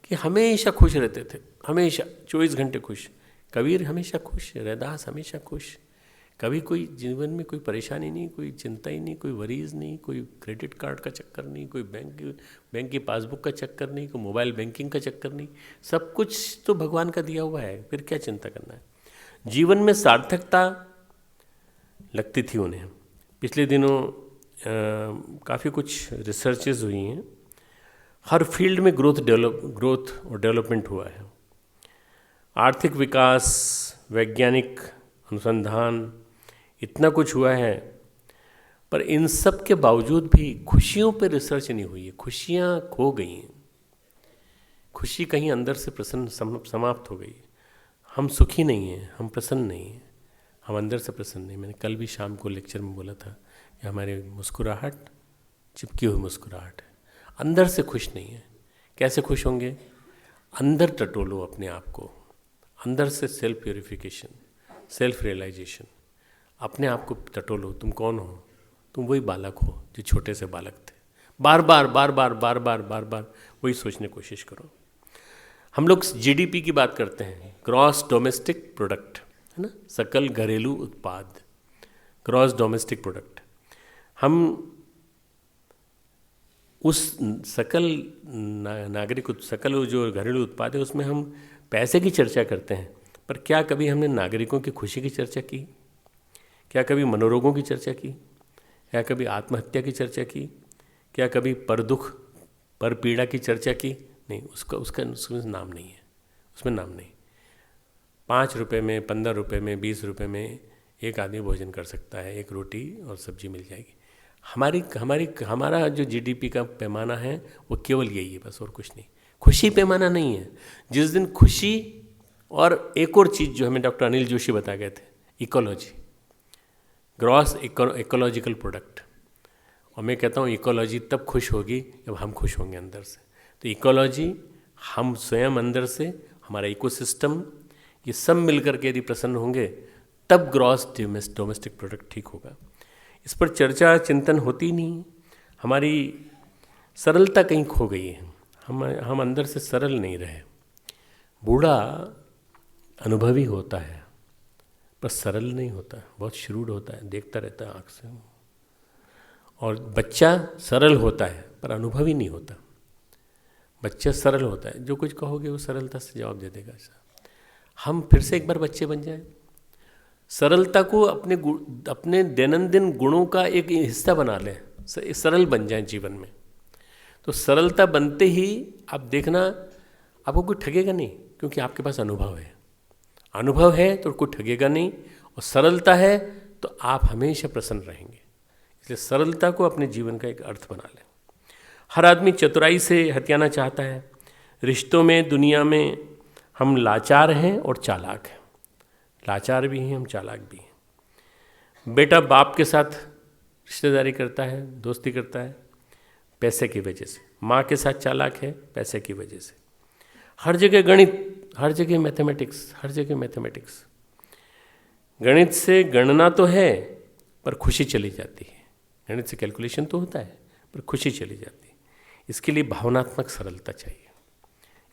कि हमेशा खुश रहते थे, हमेशा 24 घंटे खुश। कबीर हमेशा खुश, रैदास हमेशा खुश, कभी कोई जीवन में कोई परेशानी नहीं, कोई चिंता ही नहीं, कोई वरीज नहीं, कोई क्रेडिट कार्ड का चक्कर नहीं, कोई बैंक की पासबुक का चक्कर नहीं, कोई मोबाइल बैंकिंग का चक्कर नहीं। सब कुछ तो भगवान का दिया हुआ है, फिर क्या चिंता करना है। जीवन में सार्थकता लगती थी उन्हें। पिछले दिनों काफ़ी कुछ रिसर्चेज हुई हैं, हर फील्ड में ग्रोथ और डेवलपमेंट हुआ है। आर्थिक विकास, वैज्ञानिक अनुसंधान, इतना कुछ हुआ है, पर इन सब के बावजूद भी खुशियों पर रिसर्च नहीं हुई है। खुशियाँ खो गई हैं। खुशी कहीं अंदर से प्रसन्न समाप्त हो गई। हम सुखी नहीं हैं, हम प्रसन्न नहीं हैं, हम अंदर से प्रसन्न नहीं। मैंने कल भी शाम को लेक्चर में बोला था कि हमारी मुस्कुराहट चिपकी हुई मुस्कुराहट है, अंदर से खुश नहीं है। कैसे खुश होंगे? अंदर टटोलो अपने आप को, अंदर से सेल्फ प्योरिफिकेशन, सेल्फ रियलाइजेशन, अपने आप को टटोलो। तुम कौन हो? तुम वही बालक हो जो छोटे से बालक थे। बार बार बार बार बार बार बार बार वही सोचने की कोशिश करो। हम लोग जीडीपी की बात करते हैं, ग्रॉस डोमेस्टिक प्रोडक्ट, है ना, सकल घरेलू उत्पाद, ग्रॉस डोमेस्टिक प्रोडक्ट। हम उस सकल नागरिक सकल जो घरेलू उत्पाद है उसमें हम पैसे की चर्चा करते हैं, पर क्या कभी हमने नागरिकों की खुशी की चर्चा की? क्या कभी मनोरोगों की चर्चा की? क्या कभी आत्महत्या की चर्चा की? क्या कभी पर दुख पर पीड़ा की चर्चा की? नहीं, उसमें नाम नहीं है, उसमें नाम नहीं। 5 रुपये में, 15 रुपये में, 20 रुपये में एक आदमी भोजन कर सकता है, एक रोटी और सब्जी मिल जाएगी। हमारा जो जीडीपी का पैमाना है वो केवल यही है, बस और कुछ नहीं। खुशी पैमाना नहीं है। जिस दिन खुशी, और एक और चीज़ जो हमें डॉक्टर अनिल जोशी बता गए थे, इकोलॉजी, ग्रॉस इकोलॉजिकल प्रोडक्ट। और मैं कहता हूँ इकोलॉजी तब खुश होगी जब हम खुश होंगे अंदर से। तो इकोलॉजी, हम स्वयं अंदर से, हमारा इकोसिस्टम, ये सब मिलकर के यदि प्रसन्न होंगे तब ग्रॉस डोमेस्टिक प्रोडक्ट ठीक होगा। इस पर चर्चा चिंतन होती नहीं। हमारी सरलता कहीं खो गई है, हम अंदर से सरल नहीं रहे। बूढ़ा अनुभवी होता है पर सरल नहीं होता, बहुत श्रूड होता है, देखता रहता है आँख से। और बच्चा सरल होता है पर अनुभवी नहीं होता। बच्चा सरल होता है, जो कुछ कहोगे वो सरलता से जवाब दे देगा। हम फिर से एक बार बच्चे बन जाएं, सरलता को अपने दैनंदिन गुणों का एक हिस्सा बना लें, सरल बन जाएं जीवन में। तो सरलता बनते ही आप देखना आपको कोई ठगेगा नहीं, क्योंकि आपके पास अनुभव है। अनुभव है तो कोई ठगेगा नहीं, और सरलता है तो आप हमेशा प्रसन्न रहेंगे। इसलिए सरलता को अपने जीवन का एक अर्थ बना लें। हर आदमी चतुराई से हथियाना चाहता है। रिश्तों में, दुनिया में हम लाचार हैं और चालाक हैं। लाचार भी हैं, हम चालाक भी हैं। बेटा बाप के साथ रिश्तेदारी करता है, दोस्ती करता है, पैसे की वजह से। माँ के साथ चालाक है, पैसे की वजह से। हर जगह गणित, हर जगह मैथमेटिक्स, हर जगह मैथमेटिक्स। गणित से गणना तो है पर खुशी चली जाती है। गणित से कैलकुलेशन तो होता है पर खुशी चली जाती है। इसके लिए भावनात्मक सरलता चाहिए।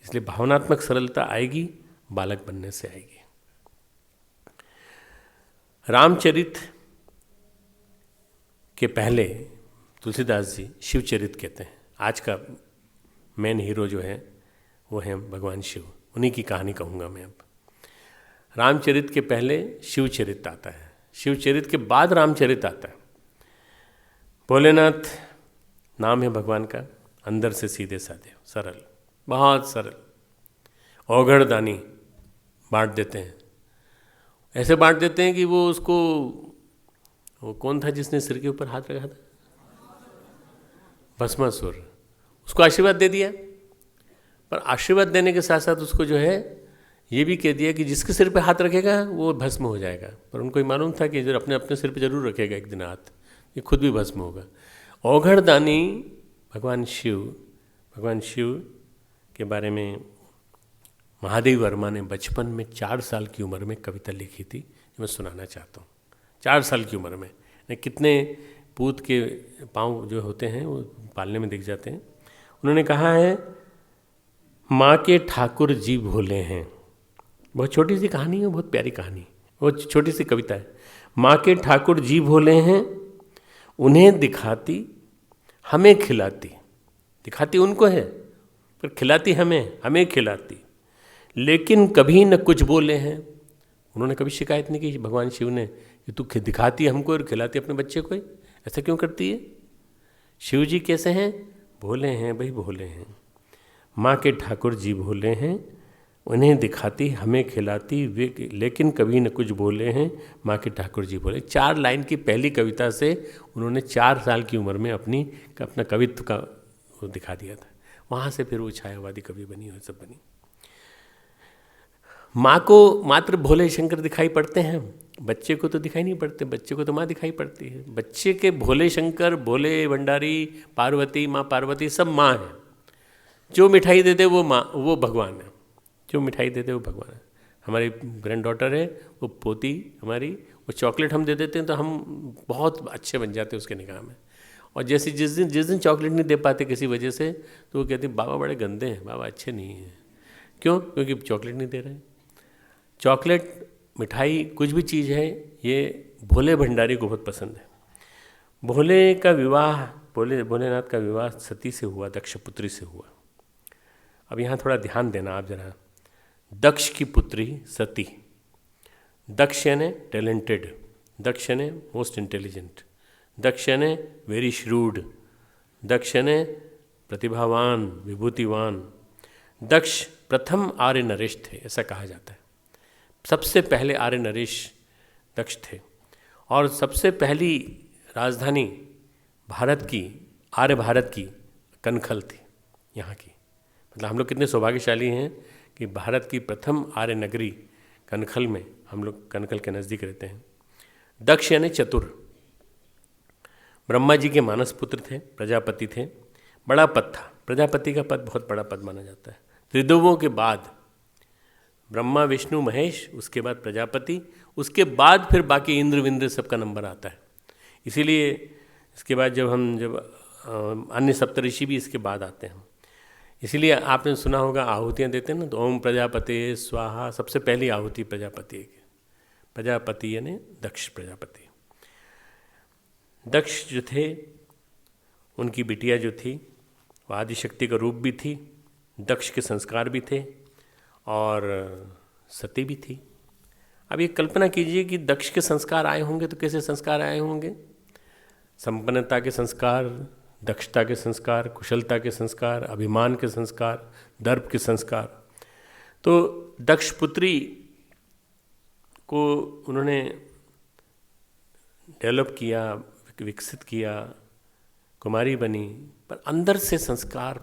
इसलिए भावनात्मक सरलता आएगी, बालक बनने से आएगी। रामचरित के पहले तुलसीदास जी शिवचरित कहते हैं। आज का मेन हीरो जो है वो है भगवान शिव, उन्हीं की कहानी कहूँगा मैं अब। रामचरित के पहले शिवचरित आता है, शिवचरित के बाद रामचरित आता है। भोलेनाथ नाम है भगवान का, अंदर से सीधे साधे, सरल, बहुत सरल। औघड़ दानी बांट देते हैं, ऐसे बांट देते हैं कि वो उसको, वो कौन था जिसने सिर के ऊपर हाथ रखा था? भस्मासुर। उसको आशीर्वाद दे दिया, पर आशीर्वाद देने के साथ साथ उसको जो है ये भी कह दिया कि जिसके सिर पे हाथ रखेगा वो भस्म हो जाएगा। पर उनको मालूम था कि जो अपने अपने सिर पे जरूर रखेगा एक दिन हाथ, ये खुद भी भस्म होगा। औघड़ दानी भगवान शिव के बारे में महादेव वर्मा ने बचपन में 4 साल की उम्र में कविता लिखी थी, जो मैं सुनाना चाहता हूँ। 4 साल की उम्र में कितने पूत के पाँव जो होते हैं वो पालने में दिख जाते हैं। उन्होंने कहा है, माँ के ठाकुर जी भोले हैं। बहुत छोटी सी कहानी है, बहुत प्यारी कहानी, बहुत छोटी सी कविता है। माँ के ठाकुर जी भोले हैं, उन्हें दिखाती हमें खिलाती। दिखाती उनको है पर खिलाती हमें खिलाती। लेकिन कभी न कुछ बोले हैं। उन्होंने कभी शिकायत नहीं की भगवान शिव ने कि तू दिखाती हमको और खिलाती अपने बच्चे को, ऐसा क्यों करती है? शिव जी कैसे हैं? भोले हैं भाई, भोले हैं। माँ के ठाकुर जी भोले हैं, उन्हें दिखाती हमें खिलाती, वे लेकिन कभी न कुछ बोले हैं। माँ के ठाकुर जी बोले। 4 लाइन की पहली कविता से उन्होंने 4 साल की उम्र में अपना कवित्व का वो दिखा दिया था। वहाँ से फिर वो छायावादी कवि बनी और सब बनी। माँ को मात्र भोले शंकर दिखाई पड़ते हैं, बच्चे को तो दिखाई नहीं पड़ते, बच्चे को तो माँ दिखाई पड़ती है। बच्चे के भोले शंकर, भोले भंडारी, पार्वती, माँ पार्वती सब माँ है। जो मिठाई देते वो माँ, वो भगवान है। जो मिठाई देते वो भगवान है। हमारी ग्रैंड डॉटर है, वो पोती हमारी, वो चॉकलेट हम दे देते हैं तो हम बहुत अच्छे बन जाते हैं उसके निगाह में। और जैसे जिस दिन चॉकलेट नहीं दे पाते किसी वजह से, तो वो कहते हैं बाबा बड़े गंदे हैं, बाबा अच्छे नहीं हैं। क्यों? क्योंकि चॉकलेट नहीं दे रहे। चॉकलेट, मिठाई, कुछ भी चीज़ है, ये भोले भंडारी को बहुत पसंद है। भोले का विवाह, भोलेनाथ का विवाह सती से हुआ, दक्ष पुत्री से हुआ। अब यहाँ थोड़ा ध्यान देना आप जरा। दक्ष की पुत्री सती। दक्ष यानी टैलेंटेड, दक्ष यानी मोस्ट इंटेलिजेंट, दक्ष यानी वेरी श्रूड, दक्ष यानी प्रतिभावान, विभूतिवान। दक्ष प्रथम आर्य नरेश थे, ऐसा कहा जाता है। सबसे पहले आर्य नरेश दक्ष थे। और सबसे पहली राजधानी भारत की, आर्य भारत की कनखल थी यहाँ की। मतलब हम लोग कितने सौभाग्यशाली हैं कि भारत की प्रथम आर्य नगरी कनखल में, हम लोग कनखल के नज़दीक रहते हैं। दक्ष यानी चतुर, ब्रह्मा जी के मानस पुत्र थे, प्रजापति थे। बड़ा पद था, प्रजापति का पद बहुत बड़ा पद माना जाता है। त्रिदेवों के बाद ब्रह्मा, विष्णु, महेश, उसके बाद प्रजापति, उसके बाद फिर बाकी इंद्र विंद्र सबका नंबर आता है। इसीलिए इसके बाद जब अन्य सप्तऋषि भी इसके बाद आते हैं। इसीलिए आपने सुना होगा आहुतियाँ देते हैं ना, तो ओम प्रजापति स्वाहा, सबसे पहली आहुति प्रजापति की। प्रजापति यानी दक्ष प्रजापति। दक्ष जो थे, उनकी बिटिया जो थी वो आदिशक्ति का रूप भी थी, दक्ष के संस्कार भी थे और सती भी थी। अब ये कल्पना कीजिए कि दक्ष के संस्कार आए होंगे तो कैसे संस्कार आए होंगे? संपन्नता के संस्कार, दक्षता के संस्कार, कुशलता के संस्कार, अभिमान के संस्कार, दर्प के संस्कार। तो दक्ष पुत्री को उन्होंने डेवलप किया, विकसित किया, कुमारी बनी, पर अंदर से संस्कार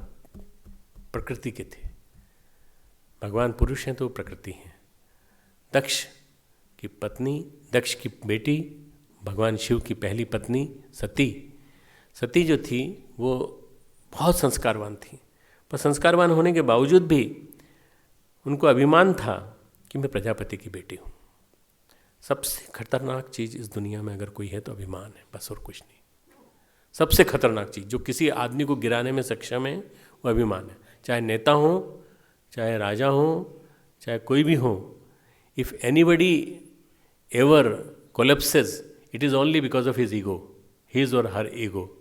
प्रकृति के थे। भगवान पुरुष हैं तो प्रकृति हैं। दक्ष की पत्नी, दक्ष की बेटी, भगवान शिव की पहली पत्नी सती जो थी वो बहुत संस्कारवान थी। पर संस्कारवान होने के बावजूद भी उनको अभिमान था कि मैं प्रजापति की बेटी हूँ। सबसे खतरनाक चीज़ इस दुनिया में अगर कोई है तो अभिमान है, बस और कुछ नहीं। सबसे खतरनाक चीज़ जो किसी आदमी को गिराने में सक्षम है वो अभिमान है। चाहे नेता हो, चाहे राजा हो, चाहे कोई भी हो। If anybody ever collapses, it is only because of his ego, his or her ego.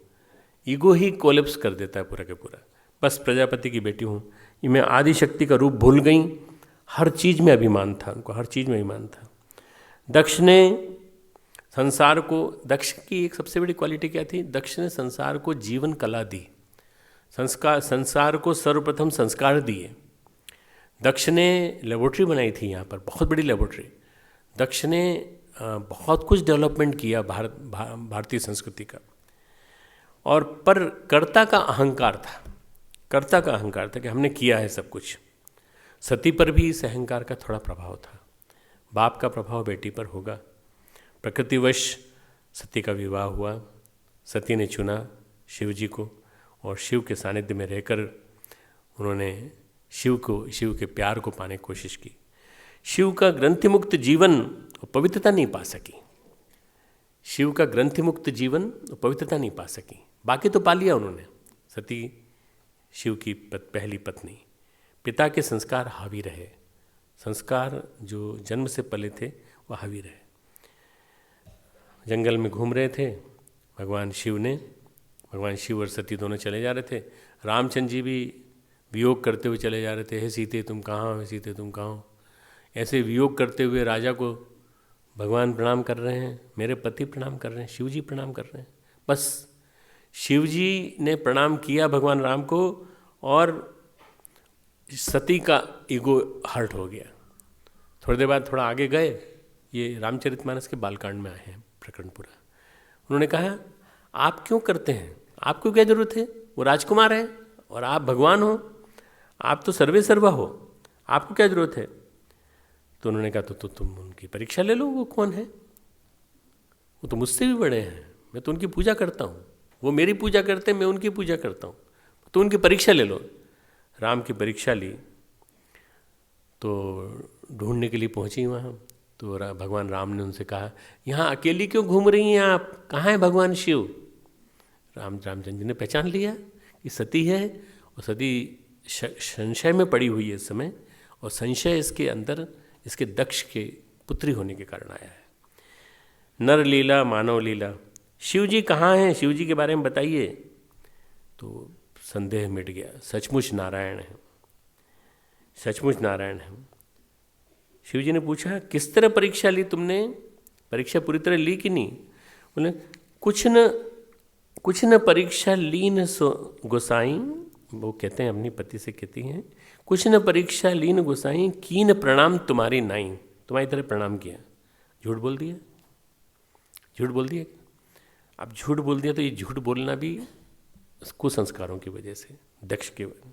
Ego ही कोलेप्स कर देता है पूरा के पूरा। बस प्रजापति की बेटी हूँ, ये मैं आदिशक्ति का रूप भूल गई। हर चीज़ में अभिमान था उनको, हर चीज़ में अभिमान था। दक्ष ने संसार को, दक्ष की एक सबसे बड़ी क्वालिटी क्या थी? दक्ष ने संसार को जीवन कला दी, संसार को सर्वप्रथम संस्कार दिए। दक्ष ने लेबोरेटरी बनाई थी यहाँ पर, बहुत बड़ी लेबोरेटरी। दक्ष ने बहुत कुछ डेवलपमेंट किया भारतीय संस्कृति का। और पर कर्ता का अहंकार था, कर्ता का अहंकार था कि हमने किया है सब कुछ। सती पर भी इस अहंकार का थोड़ा प्रभाव था। बाप का प्रभाव बेटी पर होगा। प्रकृतिवश सती का विवाह हुआ। सती ने चुना शिव जी को और शिव के सानिध्य में रहकर उन्होंने शिव के प्यार को पाने की कोशिश की। शिव का ग्रंथि मुक्त जीवन पवित्रता नहीं पा सकी। शिव का ग्रंथि मुक्त जीवन पवित्रता नहीं पा सकी। बाकी तो पा लिया उन्होंने। सती शिव की पहली पत्नी। पिता के संस्कार हावी रहे, संस्कार जो जन्म से पले थे वो हावी रहे। जंगल में घूम रहे थे भगवान शिव और सती दोनों चले जा रहे थे। रामचंद्र जी भी वियोग करते हुए चले जा रहे थे। हे सीते तुम कहाँ हो, सीते तुम कहाँ हो। ऐसे वियोग करते हुए राजा को भगवान प्रणाम कर रहे हैं, मेरे पति प्रणाम कर रहे हैं, शिव जी प्रणाम कर रहे हैं। बस शिव जी ने प्रणाम किया भगवान राम को और सती का ईगो हर्ट हो गया। थोड़ी देर बाद थोड़ा आगे गए, ये रामचरितमानस के बालकांड में आए हैं प्रकरण पूरा। उन्होंने कहा आप क्यों करते हैं, आपको क्या जरूरत है, वो राजकुमार है, और आप भगवान हो, आप तो सर्वे सर्वा हो, आपको क्या जरूरत है? तो उन्होंने कहा तो तुम उनकी परीक्षा ले लो, वो कौन है? वो तो मुझसे भी बड़े हैं, मैं तो उनकी पूजा करता हूँ, वो मेरी पूजा करते हैं, मैं उनकी पूजा करता हूँ, तो उनकी परीक्षा ले लो। राम की परीक्षा ली तो ढूंढने के लिए पहुँची वहाँ। तो भगवान राम ने उनसे कहा, यहाँ अकेली क्यों घूम रही हैं आप, कहाँ है भगवान शिव? रामचंद्र जी ने पहचान लिया कि सती है, और सती संशय में पड़ी हुई है इस समय, और संशय इसके अंदर इसके दक्ष के पुत्री होने के कारण आया है। नर लीला मानव लीला, शिव जी कहाँ हैं, शिव जी के बारे में बताइए। तो संदेह मिट गया, सचमुच नारायण है, सचमुच नारायण है। शिव जी ने पूछा, किस तरह परीक्षा ली तुमने, परीक्षा पूरी तरह ली कि नहीं? बोले, कुछ न परीक्षा लीन सो गोसाई, वो कहते हैं अपनी पति से कहती हैं, कुछ न परीक्षा लीन गोसाई, कीन प्रणाम तुम्हारी नाई, तुम्हारी तरह प्रणाम किया। झूठ बोल दिया, झूठ बोल दिया। अब झूठ बोल दिया तो ये झूठ बोलना भी कुसंस्कारों की वजह से, दक्ष के वजह।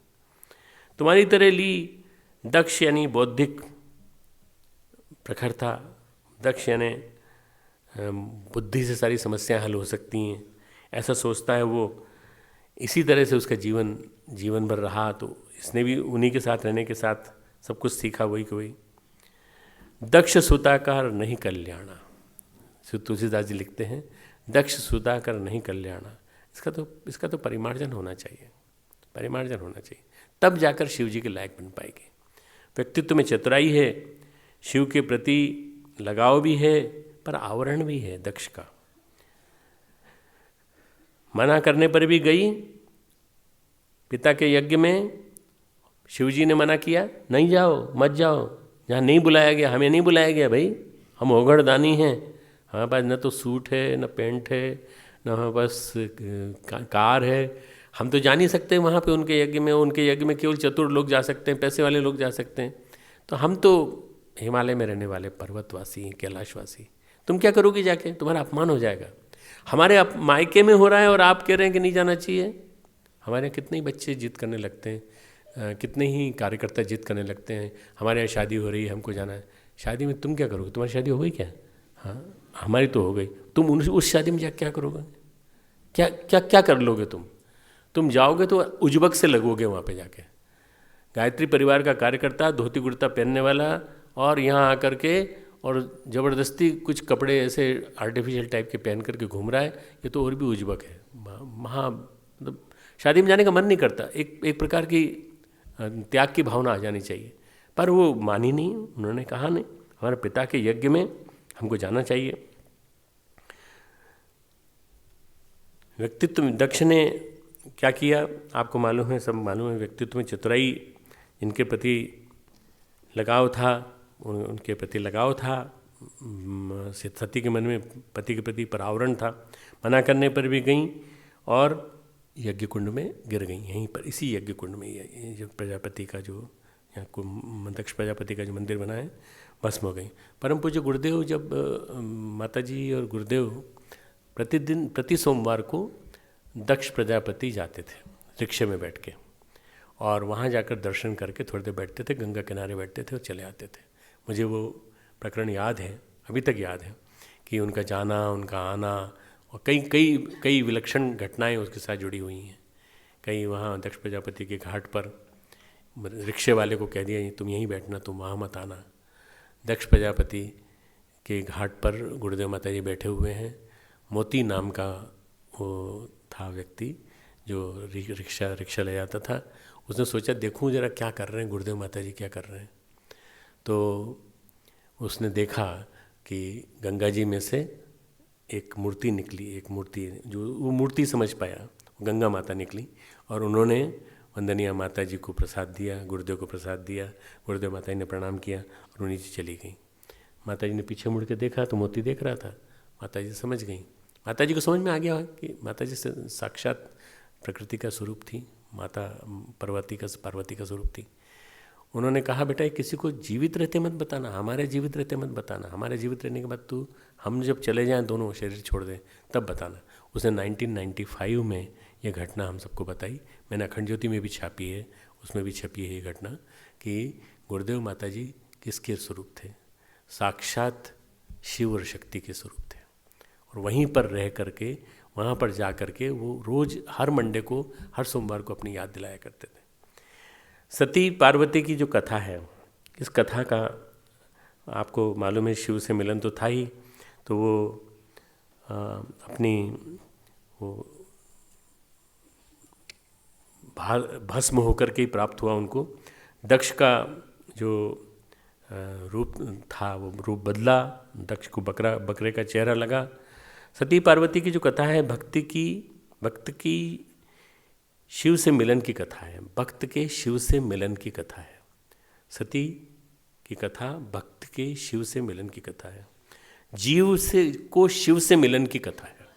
तुम्हारी तरह ली, दक्ष यानी बौद्धिक प्रखर था, दक्ष यानी बुद्धि से सारी समस्याएं हल हो सकती हैं, ऐसा सोचता है वो। इसी तरह से उसका जीवन भर रहा, तो इसने भी उन्हीं के साथ रहने के साथ सब कुछ सीखा, वही कि वही। दक्ष सुताकार नहीं कल्याणा, तुलसीदास जी लिखते हैं, दक्ष सुताकर नहीं कल्याणा। इसका तो परिमार्जन होना चाहिए, परिमार्जन होना चाहिए, तब जाकर शिव जी के लायक बन पाएंगे। व्यक्तित्व में चतुराई है, शिव के प्रति लगाव भी है, पर आवरण भी है दक्ष का। मना करने पर भी गई पिता के यज्ञ में, शिव जी ने मना किया, नहीं जाओ, मत जाओ, जहाँ नहीं बुलाया गया, हमें नहीं बुलाया गया भाई, हम ओघड़दानी हैं, हमारे पास न तो सूट है, न पेंट है, न हमारे पास कार है, हम तो जा नहीं सकते वहाँ पे उनके यज्ञ में। उनके यज्ञ में केवल चतुर लोग जा सकते हैं, पैसे वाले लोग जा सकते हैं, तो हम तो हिमालय में रहने वाले पर्वतवासी, कैलाशवासी, तुम क्या करोगे जाके, तुम्हारा अपमान हो जाएगा। हमारे मायके में हो रहा है और आप कह रहे हैं कि नहीं जाना चाहिए। हमारे यहाँ कितने ही बच्चे जिद करने लगते हैं, कितने ही कार्यकर्ता जिद करने लगते हैं, हमारे यहाँ शादी हो रही है, हमको जाना है। शादी में तुम क्या करोगे, तुम्हारी शादी हो गई क्या? हाँ, हमारी तो हो गई, तुम उस शादी में जाकर क्या करोगे, क्या क्या क्या कर लोगे? तुम जाओगे तो उजबक से लगोगे वहाँ पे जाके। गायत्री परिवार का कार्यकर्ता, धोती कुर्ता पहनने वाला, और यहाँ आकर के और ज़बरदस्ती कुछ कपड़े ऐसे आर्टिफिशियल टाइप के पहन करके घूम रहा है, ये तो और भी उजबक है। मतलब शादी में जाने का मन नहीं करता, एक प्रकार की त्याग की भावना आ जानी चाहिए, पर वो मानी नहीं, उन्होंने कहा नहीं, हमारे पिता के यज्ञ में हमको जाना चाहिए। व्यक्तित्व में दक्ष ने क्या किया आपको मालूम है, सब मालूम है। व्यक्तित्व में चतुराई, इनके प्रति लगाव था, उनके प्रति लगाव था, सती के मन में पति के प्रति परावरण था। मना करने पर भी गईं और यज्ञ कुंड में गिर गईं, यहीं पर इसी यज्ञ कुंड में। ये जो प्रजापति का जो यहाँ को दक्ष प्रजापति का जो मंदिर बना है, भस्म हो गई। परम पूज्य गुरुदेव, जब माताजी और गुरुदेव प्रतिदिन प्रति सोमवार को दक्ष प्रजापति जाते थे रिक्शे में बैठ के, और वहाँ जाकर दर्शन करके थोड़ी देर बैठते थे, गंगा किनारे बैठते थे और चले आते थे। मुझे वो प्रकरण याद है, अभी तक याद है कि उनका जाना, उनका आना, और कई विलक्षण घटनाएं उसके साथ जुड़ी हुई हैं। कई वहाँ दक्ष प्रजापति के घाट पर रिक्शे वाले को कह दिया, तुम यहीं बैठना, तुम वहाँ मत आना। दक्ष प्रजापति के घाट पर गुरुदेव माता जी बैठे हुए हैं। मोती नाम का वो था व्यक्ति जो रिक्शा ले जाता था। उसने सोचा देखूं जरा क्या कर रहे हैं गुरुदेव माता जी, क्या कर रहे हैं। तो उसने देखा कि गंगा जी में से एक मूर्ति निकली, एक मूर्ति जो वो मूर्ति समझ पाया, गंगा माता निकली, और उन्होंने वंदनिया माता जी को प्रसाद दिया, गुरुदेव को प्रसाद दिया। गुरुदेव माता जी ने प्रणाम किया और नीचे चली गई। माता जी ने पीछे मुड़ के देखा तो मोती देख रहा था। माता जी समझ गई, माता जी को समझ में आ गया कि माता जी से साक्षात प्रकृति का स्वरूप थी, माता पार्वती का स्वरूप थी। उन्होंने कहा, बेटा किसी को जीवित रहते मत बताना, हमारे जीवित रहते मत बताना, हमारे जीवित रहने के बाद तू हम जब चले जाएं दोनों शरीर छोड़ दें तब बताना। उसने 1995 में ये घटना हम सबको बताई। मैंने अखंड ज्योति में भी छापी है, उसमें भी छपी है ये घटना कि गुरुदेव माता जी किसके स्वरूप थे? साक्षात शिव और शक्ति के स्वरूप थे। और वहीं पर रह करके, वहाँ पर जा करके वो रोज़ हर मंडे को, हर सोमवार को अपनी याद दिलाया करते थे। सती पार्वती की जो कथा है, इस कथा का आपको मालूम है, शिव से मिलन तो था ही, तो वो अपनी वो भस्म होकर के ही प्राप्त हुआ उनको। दक्ष का जो रूप था वो रूप बदला, दक्ष को बकरे का चेहरा लगा। सती पार्वती की जो कथा है भक्त की शिव से मिलन की कथा है, भक्त के शिव से मिलन की कथा है। सती की कथा भक्त के शिव से मिलन की कथा है, जीव से को शिव से मिलन की कथा है।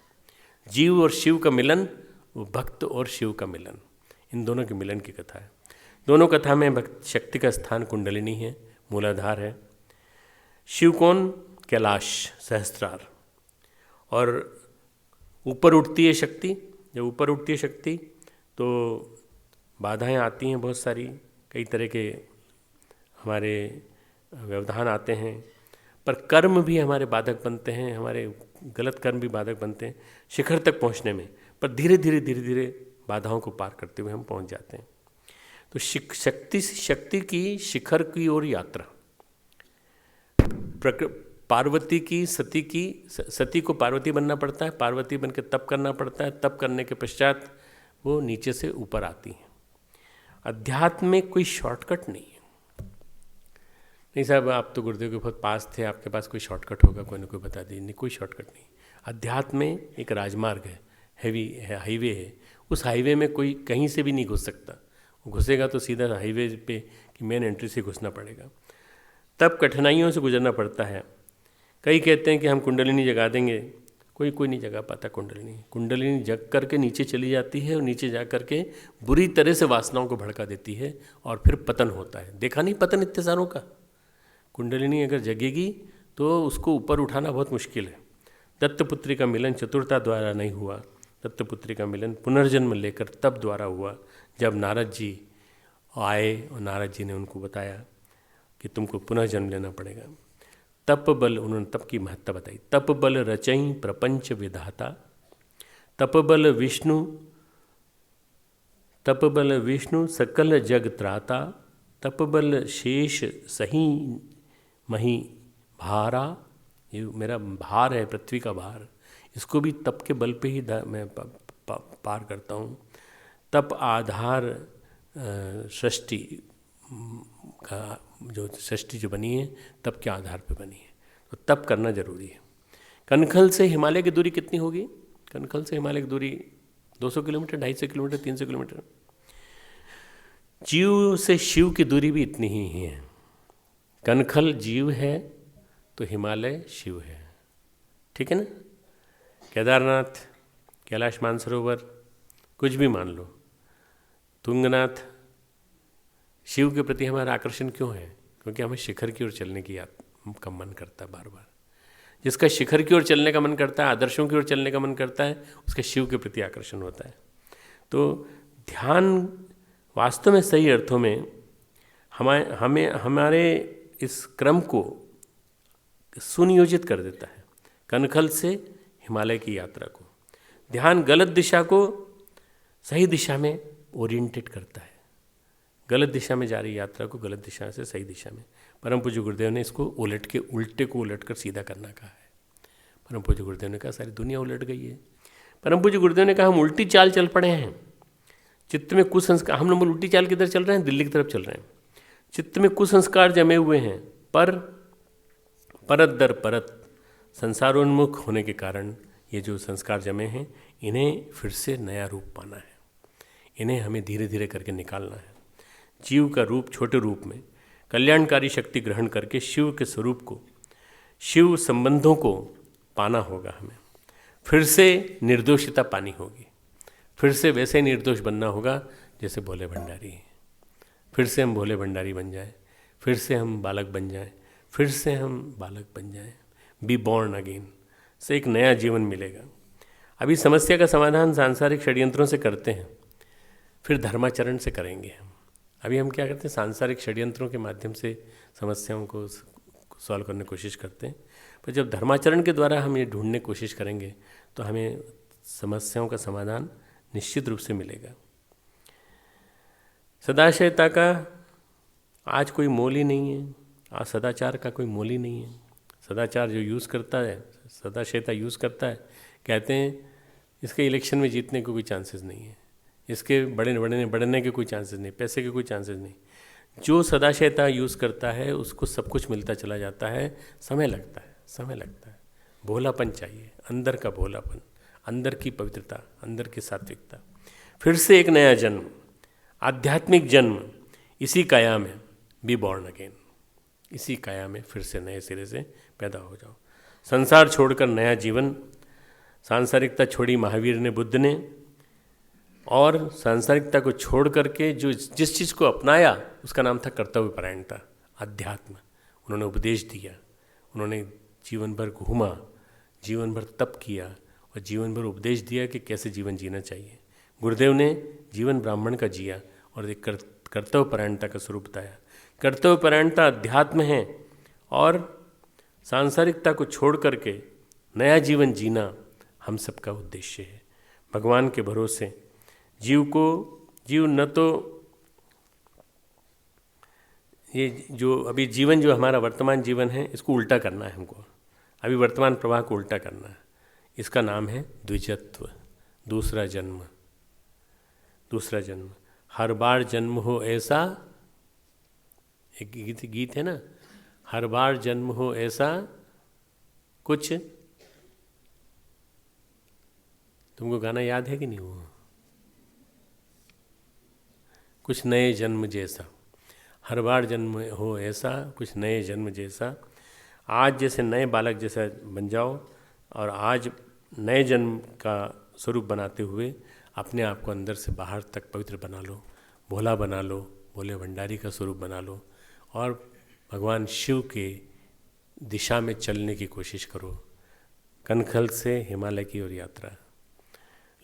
जीव और शिव का मिलन, वो भक्त और शिव का मिलन, इन दोनों के मिलन की कथा है। दोनों कथा में भक्त शक्ति का स्थान कुंडलिनी है, मूलाधार है। शिव कौन? कैलाश, सहस्त्रार। और ऊपर उठती है शक्ति। जब ऊपर उठती है शक्ति तो बाधाएं आती हैं बहुत सारी, कई तरह के हमारे व्यवधान आते हैं, पर कर्म भी हमारे बाधक बनते हैं, हमारे गलत कर्म भी बाधक बनते हैं शिखर तक पहुंचने में। पर धीरे धीरे बाधाओं को पार करते हुए हम पहुंच जाते हैं। तो शक्ति की शिखर की ओर यात्रा, पार्वती की सती को पार्वती बनना पड़ता है, पार्वती बन के तप करना पड़ता है, तप करने के पश्चात वो नीचे से ऊपर आती हैं। अध्यात्म में कोई शॉर्टकट नहीं है। नहीं साहब, आप तो गुरुदेव के बहुत पास थे, आपके पास कोई शॉर्टकट होगा, कोई ना कोई बता दीजिए। नहीं, कोई शॉर्टकट नहीं। अध्यात्म में एक राजमार्ग है, हाईवे है। उस हाईवे में कोई कहीं से भी नहीं घुस सकता। वो घुसेगा तो सीधा हाईवे पे की मेन एंट्री से घुसना पड़ेगा। तब कठिनाइयों से गुजरना पड़ता है। कई कहते हैं कि हम कुंडलिनी जगा देंगे, कोई नहीं जगा पाता। कुंडलिनी जग करके नीचे चली जाती है और नीचे जा करके बुरी तरह से वासनाओं को भड़का देती है और फिर पतन होता है। देखा नहीं पतन इतने सारों का? कुंडलिनी अगर जगेगी तो उसको ऊपर उठाना बहुत मुश्किल है। दत्तपुत्री का मिलन चतुरता द्वारा नहीं हुआ, दत्तपुत्री का मिलन पुनर्जन्म लेकर तप द्वारा हुआ। जब नारद जी आए और नारद जी ने उनको बताया कि तुमको पुनः जन्म लेना पड़ेगा। तप बल, उन्होंने तप की महत्ता बताई। तप बल रचई प्रपंच विधाता, तप बल विष्णु सकल जग त्राता, तप बल शेष सही मही भारा। ये मेरा भार है, पृथ्वी का भार, इसको भी तप के बल पे ही मैं पार करता हूँ। तप आधार सृष्टि का, जो सृष्टि जो बनी है तप के आधार पे बनी है, तो तप करना जरूरी है। कनखल से हिमालय की दूरी कितनी होगी? कनखल से हिमालय की दूरी 200 किलोमीटर, 250 किलोमीटर, 300 किलोमीटर। जीव से शिव की दूरी भी इतनी ही है। कनखल जीव है तो हिमालय शिव है, ठीक है ना? केदारनाथ, कैलाश मानसरोवर, कुछ भी मान लो, तुंगनाथ, शिव के प्रति हमारा आकर्षण क्यों है? क्योंकि हमें शिखर की ओर चलने का मन करता है बार बार। जिसका शिखर की ओर चलने का मन करता है, आदर्शों की ओर चलने का मन करता है, उसका शिव के प्रति आकर्षण होता है। तो ध्यान वास्तव में सही अर्थों में हमारे इस क्रम को सुनियोजित कर देता है। कनखल से हिमालय की यात्रा को, ध्यान गलत दिशा को सही दिशा में ओरिएंटेट करता है। गलत दिशा में जा रही यात्रा को गलत दिशा से सही दिशा में। परम पूज्य गुरुदेव ने इसको उल्टे को उलट कर सीधा करना कहा है। परम पूज्य गुरुदेव ने कहा सारी दुनिया उलट गई है। परम पूज्य गुरुदेव ने कहा हम उल्टी चाल चल पड़े हैं। चित्त में कुसंस्कार, हम लोग उल्टी चाल किधर चल रहे हैं? दिल्ली की तरफ चल रहे हैं। चित्त में कुसंस्कार जमे हुए हैं, पर परत दर परत संसारोन्मुख होने के कारण ये जो संस्कार जमे हैं, इन्हें फिर से नया रूप पाना है। इन्हें हमें धीरे धीरे करके निकालना है। जीव का रूप छोटे रूप में कल्याणकारी शक्ति ग्रहण करके शिव के स्वरूप को, शिव संबंधों को पाना होगा। हमें फिर से निर्दोषिता पानी होगी, फिर से वैसे निर्दोष बनना होगा जैसे भोले भंडारी हैं। फिर से हम भोले भंडारी बन जाएं, फिर से हम बालक बन जाएं, फिर से हम बालक बन जाएं। बी बॉर्न अगेन, से एक नया जीवन मिलेगा। अभी समस्या का समाधान सांसारिक षड्यंत्रों से करते हैं, फिर धर्माचरण से करेंगे हम। अभी हम क्या करते हैं, सांसारिक षड्यंत्रों के माध्यम से समस्याओं को सॉल्व करने की कोशिश करते हैं, पर जब धर्माचरण के द्वारा हम ये ढूंढने की कोशिश करेंगे तो हमें समस्याओं का समाधान निश्चित रूप से मिलेगा। सदाशयता का आज कोई मोल ही नहीं है, आज सदाचार का कोई मोल ही नहीं है। सदाचार जो यूज़ करता है, सदाशयता यूज़ करता है, कहते हैं इसके इलेक्शन में जीतने को कोई चांसेस नहीं है, इसके बढ़ने के कोई चांसेस नहीं, पैसे के कोई चांसेस नहीं। जो सदाशयता यूज़ करता है उसको सब कुछ मिलता चला जाता है, समय लगता है। भोलापन चाहिए, अंदर का भोलापन, अंदर की पवित्रता, अंदर की सात्विकता। फिर से एक नया जन्म, आध्यात्मिक जन्म, इसी काया में बी बॉर्न अगेन, इसी काया में फिर से नए सिरे से पैदा हो जाओ। संसार छोड़कर नया जीवन, सांसारिकता छोड़ी महावीर ने, बुद्ध ने, और सांसारिकता को छोड़ करके जो जिस चीज़ को अपनाया उसका नाम था कर्तव्यपरायणता, अध्यात्म। उन्होंने उपदेश दिया, उन्होंने जीवन भर घूमा, जीवन भर तप किया और जीवन भर उपदेश दिया कि कैसे जीवन जीना चाहिए। गुरुदेव ने जीवन ब्राह्मण का जिया और एक कर्तव्यपरायणता का स्वरूप बताया। कर्तव्यपरायणता अध्यात्म है और सांसारिकता को छोड़ करके नया जीवन जीना हम सबका उद्देश्य है। भगवान के भरोसे जीव न तो ये जो अभी जीवन जो हमारा वर्तमान जीवन है इसको उल्टा करना है हमको, अभी वर्तमान प्रवाह को उल्टा करना है। इसका नाम है द्विजत्व, दूसरा जन्म। हर बार जन्म हो ऐसा, एक गीत है ना, हर बार जन्म हो ऐसा कुछ, तुमको गाना याद है कि नहीं? वो कुछ नए जन्म जैसा, हर बार जन्म हो ऐसा कुछ नए जन्म जैसा। आज जैसे नए बालक जैसा बन जाओ और आज नए जन्म का स्वरूप बनाते हुए अपने आप को अंदर से बाहर तक पवित्र बना लो, भोला बना लो, भोले भंडारी का स्वरूप बना लो और भगवान शिव के दिशा में चलने की कोशिश करो। कनखल से हिमालय की ओर यात्रा,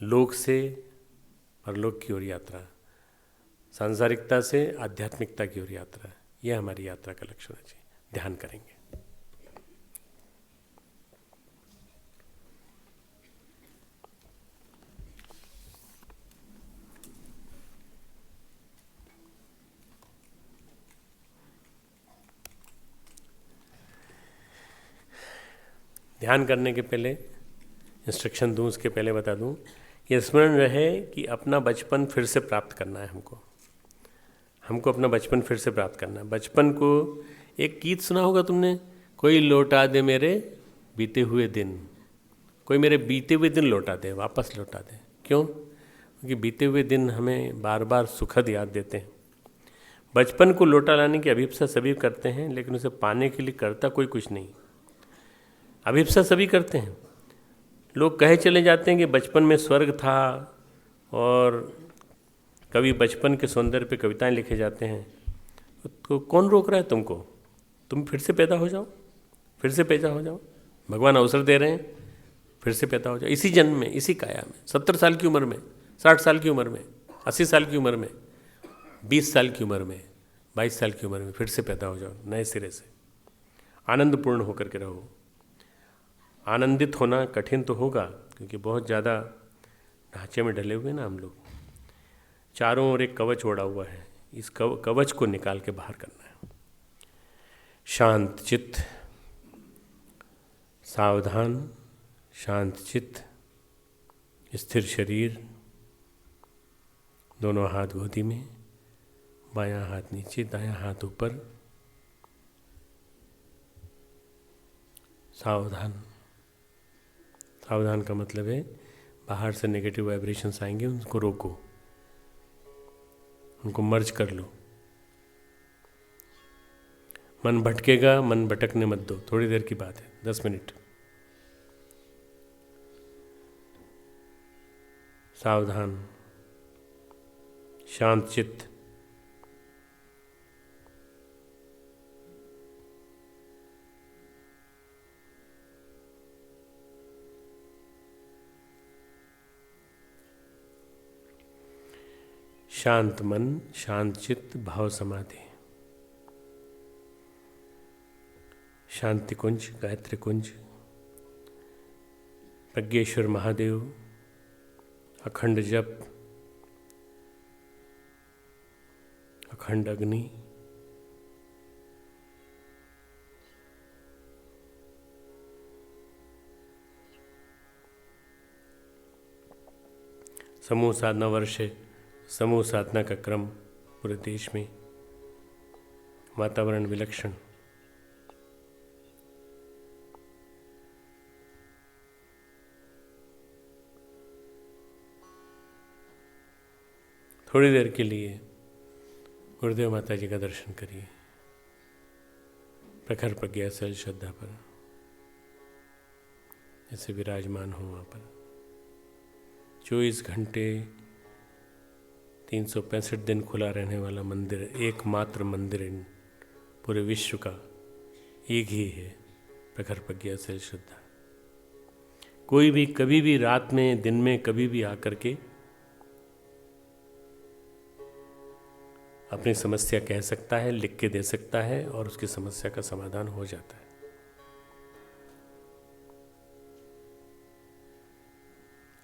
लोक से परलोक की ओर यात्रा, सांसारिकता से आध्यात्मिकता की ओर यात्रा, यह हमारी यात्रा का लक्ष्य होना चाहिए। ध्यान करेंगे। ध्यान करने के पहले इंस्ट्रक्शन दूं, उसके पहले बता दूं, ये स्मरण रहे कि अपना बचपन फिर से प्राप्त करना है हमको अपना बचपन फिर से प्राप्त करना है। बचपन को, एक गीत सुना होगा तुमने, कोई लौटा दे मेरे बीते हुए दिन, कोई मेरे बीते हुए दिन लौटा दे, वापस लौटा दे। क्यों? क्योंकि बीते हुए दिन हमें बार बार सुखद याद देते हैं। बचपन को लौटा लाने की अभिप्सा सभी करते हैं, लेकिन उसे पाने के लिए करता कोई कुछ नहीं। अभिप्सा सभी करते हैं, लोग कहे चले जाते हैं कि बचपन में स्वर्ग था और कभी बचपन के सौंदर्य पे कविताएं लिखे जाते हैं। तो कौन रोक रहा है तुमको? तुम फिर से पैदा हो जाओ, फिर से पैदा हो जाओ। भगवान अवसर दे रहे हैं, फिर से पैदा हो जाओ, इसी जन्म में, इसी काया में, 70 साल की उम्र में, 60 साल की उम्र में, 80 साल की उम्र में, 20 साल की उम्र में, 22 साल की उम्र में फिर से पैदा हो जाओ नए सिरे से। आनंदपूर्ण होकर के रहो। आनंदित होना कठिन तो होगा क्योंकि बहुत ज़्यादा ढांचे में ढले हुए ना हम लोग। चारों ओर एक कवच ओढ़ा हुआ है, इस कवच को निकाल के बाहर करना है। शांत चित्त, सावधान, शांत चित्त, स्थिर शरीर, दोनों हाथ गोदी में, बायां हाथ नीचे, दायां हाथ ऊपर। सावधान, सावधान का मतलब है बाहर से नेगेटिव वाइब्रेशंस आएंगे, उनको रोको, उनको मर्ज कर लो। मन भटकेगा, मन भटकने मत दो, थोड़ी देर की बात है, 10 मिनट। सावधान, शांत चित्त, शांत मन, शांत चित्त, भाव समाधि। शांति कुंज, गायत्री कुंज, प्रज्ञेश्वर महादेव, अखंड जप, अखंड अग्नि, समूह साधना वर्ष है। समूह साधना का क्रम पूरे देश में, वातावरण विलक्षण। थोड़ी देर के लिए गुरुदेव माता जी का दर्शन करिए, प्रखर प्रज्ञा सल श्रद्धा पर जैसे विराजमान हो वहाँ पर। 24 घंटे 365 दिन खुला रहने वाला मंदिर, एकमात्र मंदिर पूरे विश्व का एक ही है, प्रखर प्रज्ञा सल श्रद्धा। कोई भी कभी भी रात में, दिन में, कभी भी आकर के अपनी समस्या कह सकता है, लिख के दे सकता है और उसकी समस्या का समाधान हो जाता है।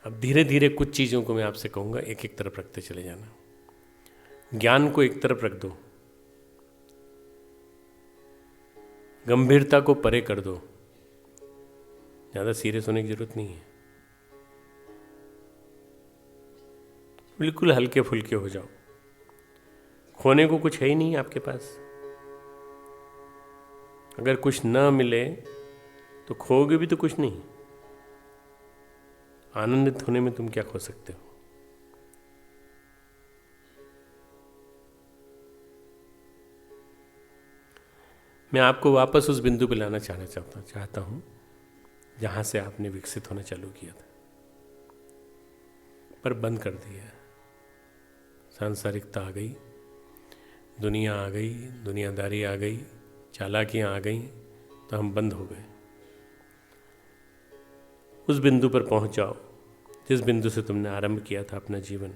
अब धीरे धीरे कुछ चीज़ों को मैं आपसे कहूँगा, एक एक तरफ रखते चले जाना। ज्ञान को एक तरफ रख दो, गंभीरता को परे कर दो, ज़्यादा सीरियस होने की जरूरत नहीं है। बिल्कुल हल्के फुल्के हो जाओ। खोने को कुछ है ही नहीं आपके पास। अगर कुछ ना मिले तो खोओगे भी तो कुछ नहीं। आनंदित होने में तुम क्या खो सकते हो? मैं आपको वापस उस बिंदु पे लाना चाहता हूं जहां से आपने विकसित होना चालू किया था, पर बंद कर दिया। सांसारिकता आ गई, दुनिया आ गई, दुनियादारी आ गई, चालाकियां आ गई, तो हम बंद हो गए। उस बिंदु पर पहुंच जाओ जिस बिंदु से तुमने आरंभ किया था अपना जीवन।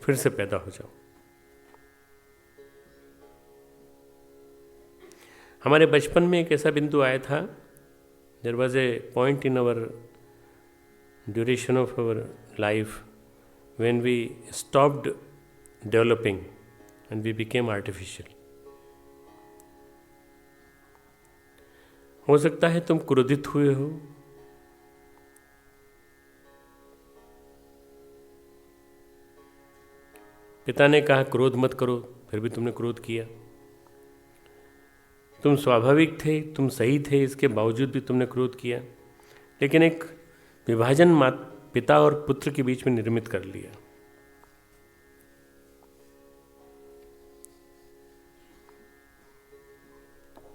फिर से पैदा हो जाओ। हमारे बचपन में एक ऐसा बिंदु आया था, there was a point in our duration of our life when we stopped developing and we became artificial. हो सकता है तुम क्रोधित हुए हो, पिता ने कहा क्रोध मत करो, फिर भी तुमने क्रोध किया। तुम स्वाभाविक थे, तुम सही थे, इसके बावजूद भी तुमने क्रोध किया। लेकिन एक विभाजन पिता और पुत्र के बीच में निर्मित कर लिया।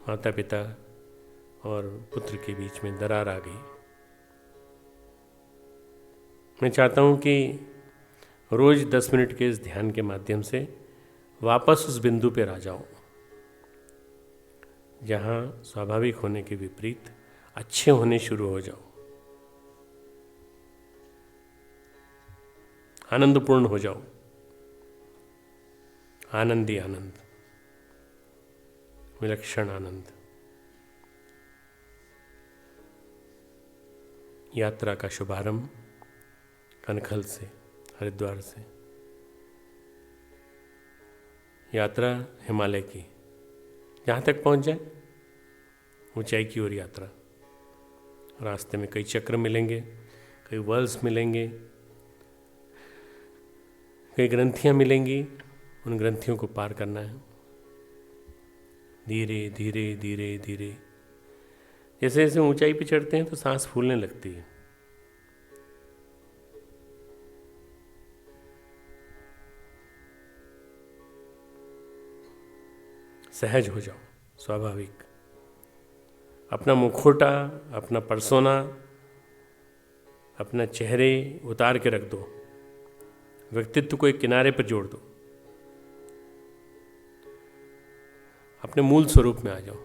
माता पिता और पुत्र के बीच में दरार आ गई। मैं चाहता हूं कि रोज 10 मिनट के इस ध्यान के माध्यम से वापस उस बिंदु पर आ जाओ जहां स्वाभाविक होने के विपरीत अच्छे होने शुरू हो जाओ, आनंदपूर्ण हो जाओ। आनंदी आनंद, विलक्षण आनंद। यात्रा का शुभारंभ कनखल से, हरिद्वार से। यात्रा हिमालय की, जहाँ तक पहुँच जाए, ऊंचाई की ओर यात्रा। रास्ते में कई चक्र मिलेंगे, कई वर्ल्स मिलेंगे, कई ग्रंथियाँ मिलेंगी। उन ग्रंथियों को पार करना है धीरे धीरे धीरे धीरे। जैसे जैसे ऊंचाई पे चढ़ते हैं तो सांस फूलने लगती है। सहज हो जाओ, स्वाभाविक। अपना मुखौटा, अपना परसोना, अपना चेहरे उतार के रख दो। व्यक्तित्व को एक किनारे पर जोड़ दो। अपने मूल स्वरूप में आ जाओ।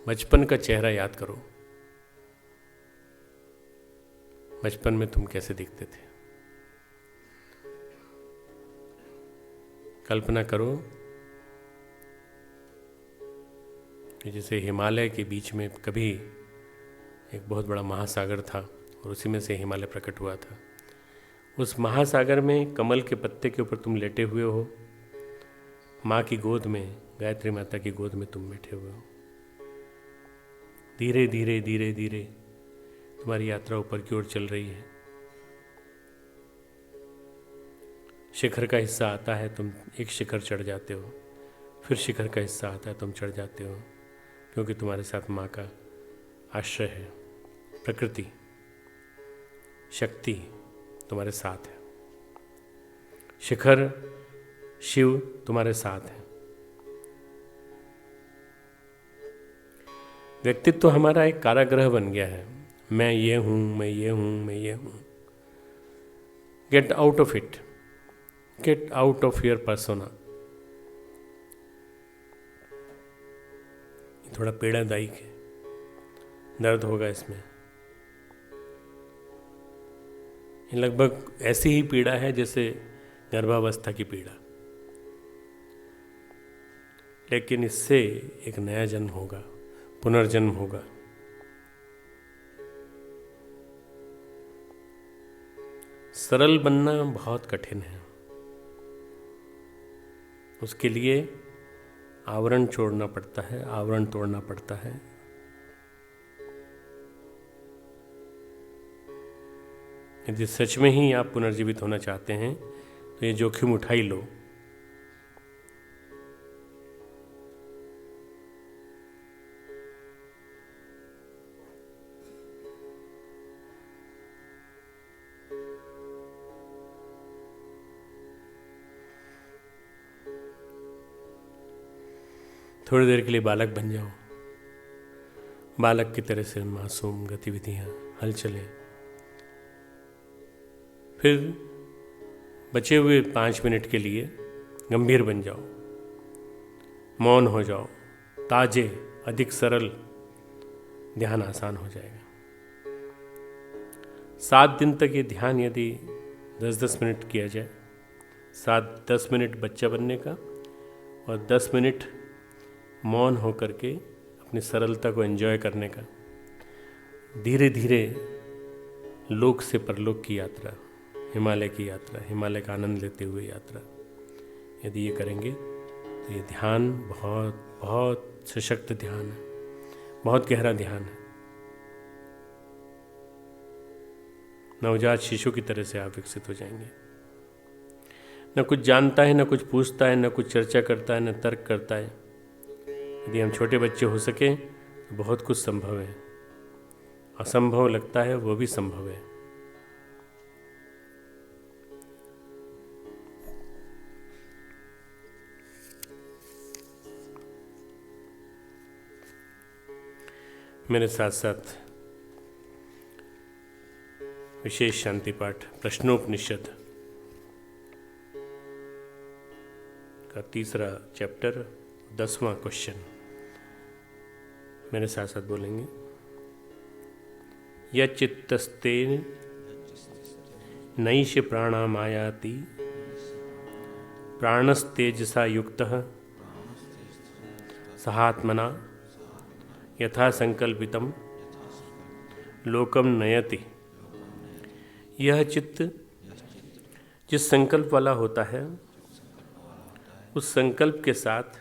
बचपन का चेहरा याद करो। बचपन में तुम कैसे दिखते थे? कल्पना करो कि जैसे हिमालय के बीच में कभी एक बहुत बड़ा महासागर था और उसी में से हिमालय प्रकट हुआ था। उस महासागर में कमल के पत्ते के ऊपर तुम लेटे हुए हो, माँ की गोद में, गायत्री माता की गोद में तुम बैठे हुए हो। धीरे धीरे धीरे धीरे तुम्हारी यात्रा ऊपर की ओर चल रही है। शिखर का हिस्सा आता है, तुम एक शिखर चढ़ जाते हो, फिर शिखर का हिस्सा आता है, तुम चढ़ जाते हो, क्योंकि तुम्हारे साथ माँ का आश्रय है। प्रकृति, शक्ति तुम्हारे साथ है। शिखर, शिव तुम्हारे साथ है। व्यक्तित्व हमारा एक कारागृह बन गया है। मैं ये हूँ, मैं ये हूँ, मैं ये हूँ। Get out of it, get out of your persona. थोड़ा पीड़ादायक है, दर्द होगा इसमें। ये लगभग ऐसी ही पीड़ा है जैसे गर्भावस्था की पीड़ा, लेकिन इससे एक नया जन्म होगा, पुनर्जन्म होगा। सरल बनना बहुत कठिन है। उसके लिए आवरण छोड़ना पड़ता है, आवरण तोड़ना पड़ता है। यदि सच में ही आप पुनर्जीवित होना चाहते हैं तो ये जोखिम उठा ही लो। थोड़ी देर के लिए बालक बन जाओ। बालक की तरह से मासूम गतिविधियां, हलचलें। फिर बचे हुए 5 मिनट के लिए गंभीर बन जाओ, मौन हो जाओ, ताजे, अधिक सरल। ध्यान आसान हो जाएगा। 7 दिन तक ये ध्यान यदि 10-10 मिनट किया जाए, 7-10 मिनट बच्चा बनने का और 10 मिनट मौन होकर के अपनी सरलता को एंजॉय करने का, धीरे धीरे लोक से परलोक की यात्रा, हिमालय की यात्रा, हिमालय का आनंद लेते हुए यात्रा, यदि ये करेंगे तो ये ध्यान बहुत बहुत सशक्त ध्यान है, बहुत गहरा ध्यान है। नवजात शिशु की तरह से आप विकसित हो जाएंगे। न कुछ जानता है, न कुछ पूछता है, न कुछ चर्चा करता है, न तर्क करता है। यदि हम छोटे बच्चे हो सके तो बहुत कुछ संभव है। असंभव लगता है वो भी संभव है। मेरे साथ साथ विशेष शांति पाठ प्रश्नोपनिषद का 3रा चैप्टर 10वां क्वेश्चन मेरे साथ साथ बोलेंगे। यच्चित्तस्ते नैष प्राणामायाति प्राणस्तेजसा युक्तः सहात्मना यथा संकल्पितम लोकम नयति। यह चित्त जिस संकल्प वाला होता है उस संकल्प के साथ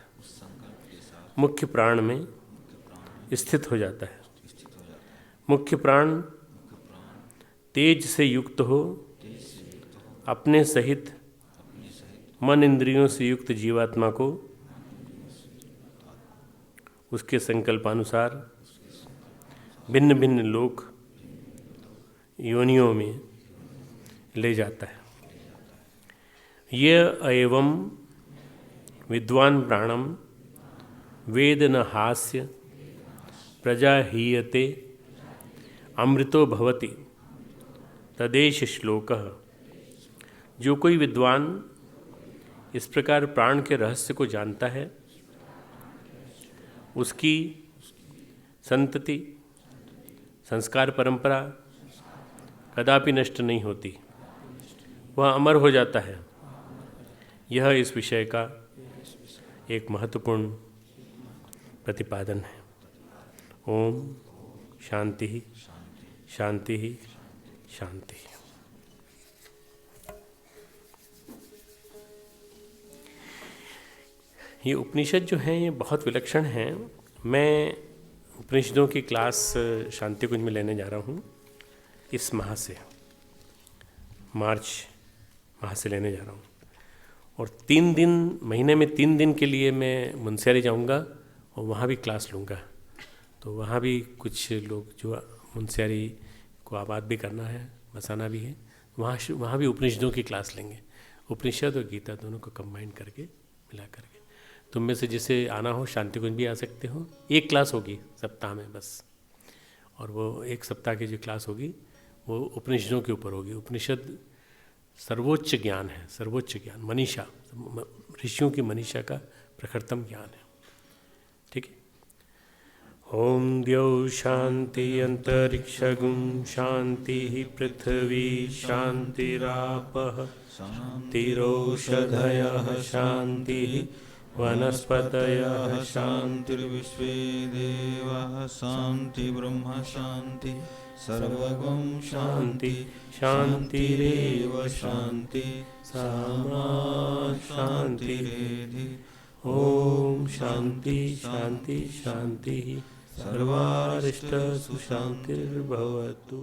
मुख्य प्राण में स्थित हो जाता है। मुख्य प्राण तेज से युक्त हो, अपने सहित मन इंद्रियों से युक्त जीवात्मा को उसके संकल्पानुसार भिन्न भिन्न लोक योनियों में ले जाता है। यह एवं विद्वान प्राणम वेद न हास्य प्रजा हीयते अमृतो भवति तदेश श्लोकः। जो कोई विद्वान इस प्रकार प्राण के रहस्य को जानता है उसकी संतति, संस्कार परंपरा कदापि नष्ट नहीं होती, वह अमर हो जाता है। यह इस विषय का एक महत्वपूर्ण प्रतिपादन है। ओम शांति ही शांति ही शांति। ये उपनिषद जो हैं ये बहुत विलक्षण हैं। मैं उपनिषदों की क्लास शांति कुंज में लेने जा रहा हूँ इस माह से, मार्च माह से लेने जा रहा हूँ। और 3 दिन, महीने में 3 दिन के लिए मैं मुनस्यारी जाऊँगा और वहाँ भी क्लास लूँगा। तो वहाँ भी कुछ लोग जो मुनस्यारी को आबाद भी करना है, बसाना भी है, वहाँ भी उपनिषदों की क्लास लेंगे। उपनिषद और गीता दोनों को कंबाइन करके, मिला करके। तुम में से जिसे आना हो शांति कुंज भी आ सकते हो। एक क्लास होगी सप्ताह में बस, और वो एक सप्ताह की जो क्लास होगी वो उपनिषदों के ऊपर होगी। उपनिषद सर्वोच्च ज्ञान है, सर्वोच्च ज्ञान, मनीषा, ऋषियों की मनीषा का प्रखरतम ज्ञान है। ठीक है। ओम द्यौ शांति अंतरिक्षगुं शांति पृथ्वी शांतिरापः शांतिरोषधयः शांति वनस्पतयः शांतिर्विश्वे देवाः शांति ब्रह्म शांति सर्वगं शांति शांतिरेव शांति सामा शांतिरेधि। ओम शांति शांति शांति सर्वारिष्ट सुशांतिर्भवतु।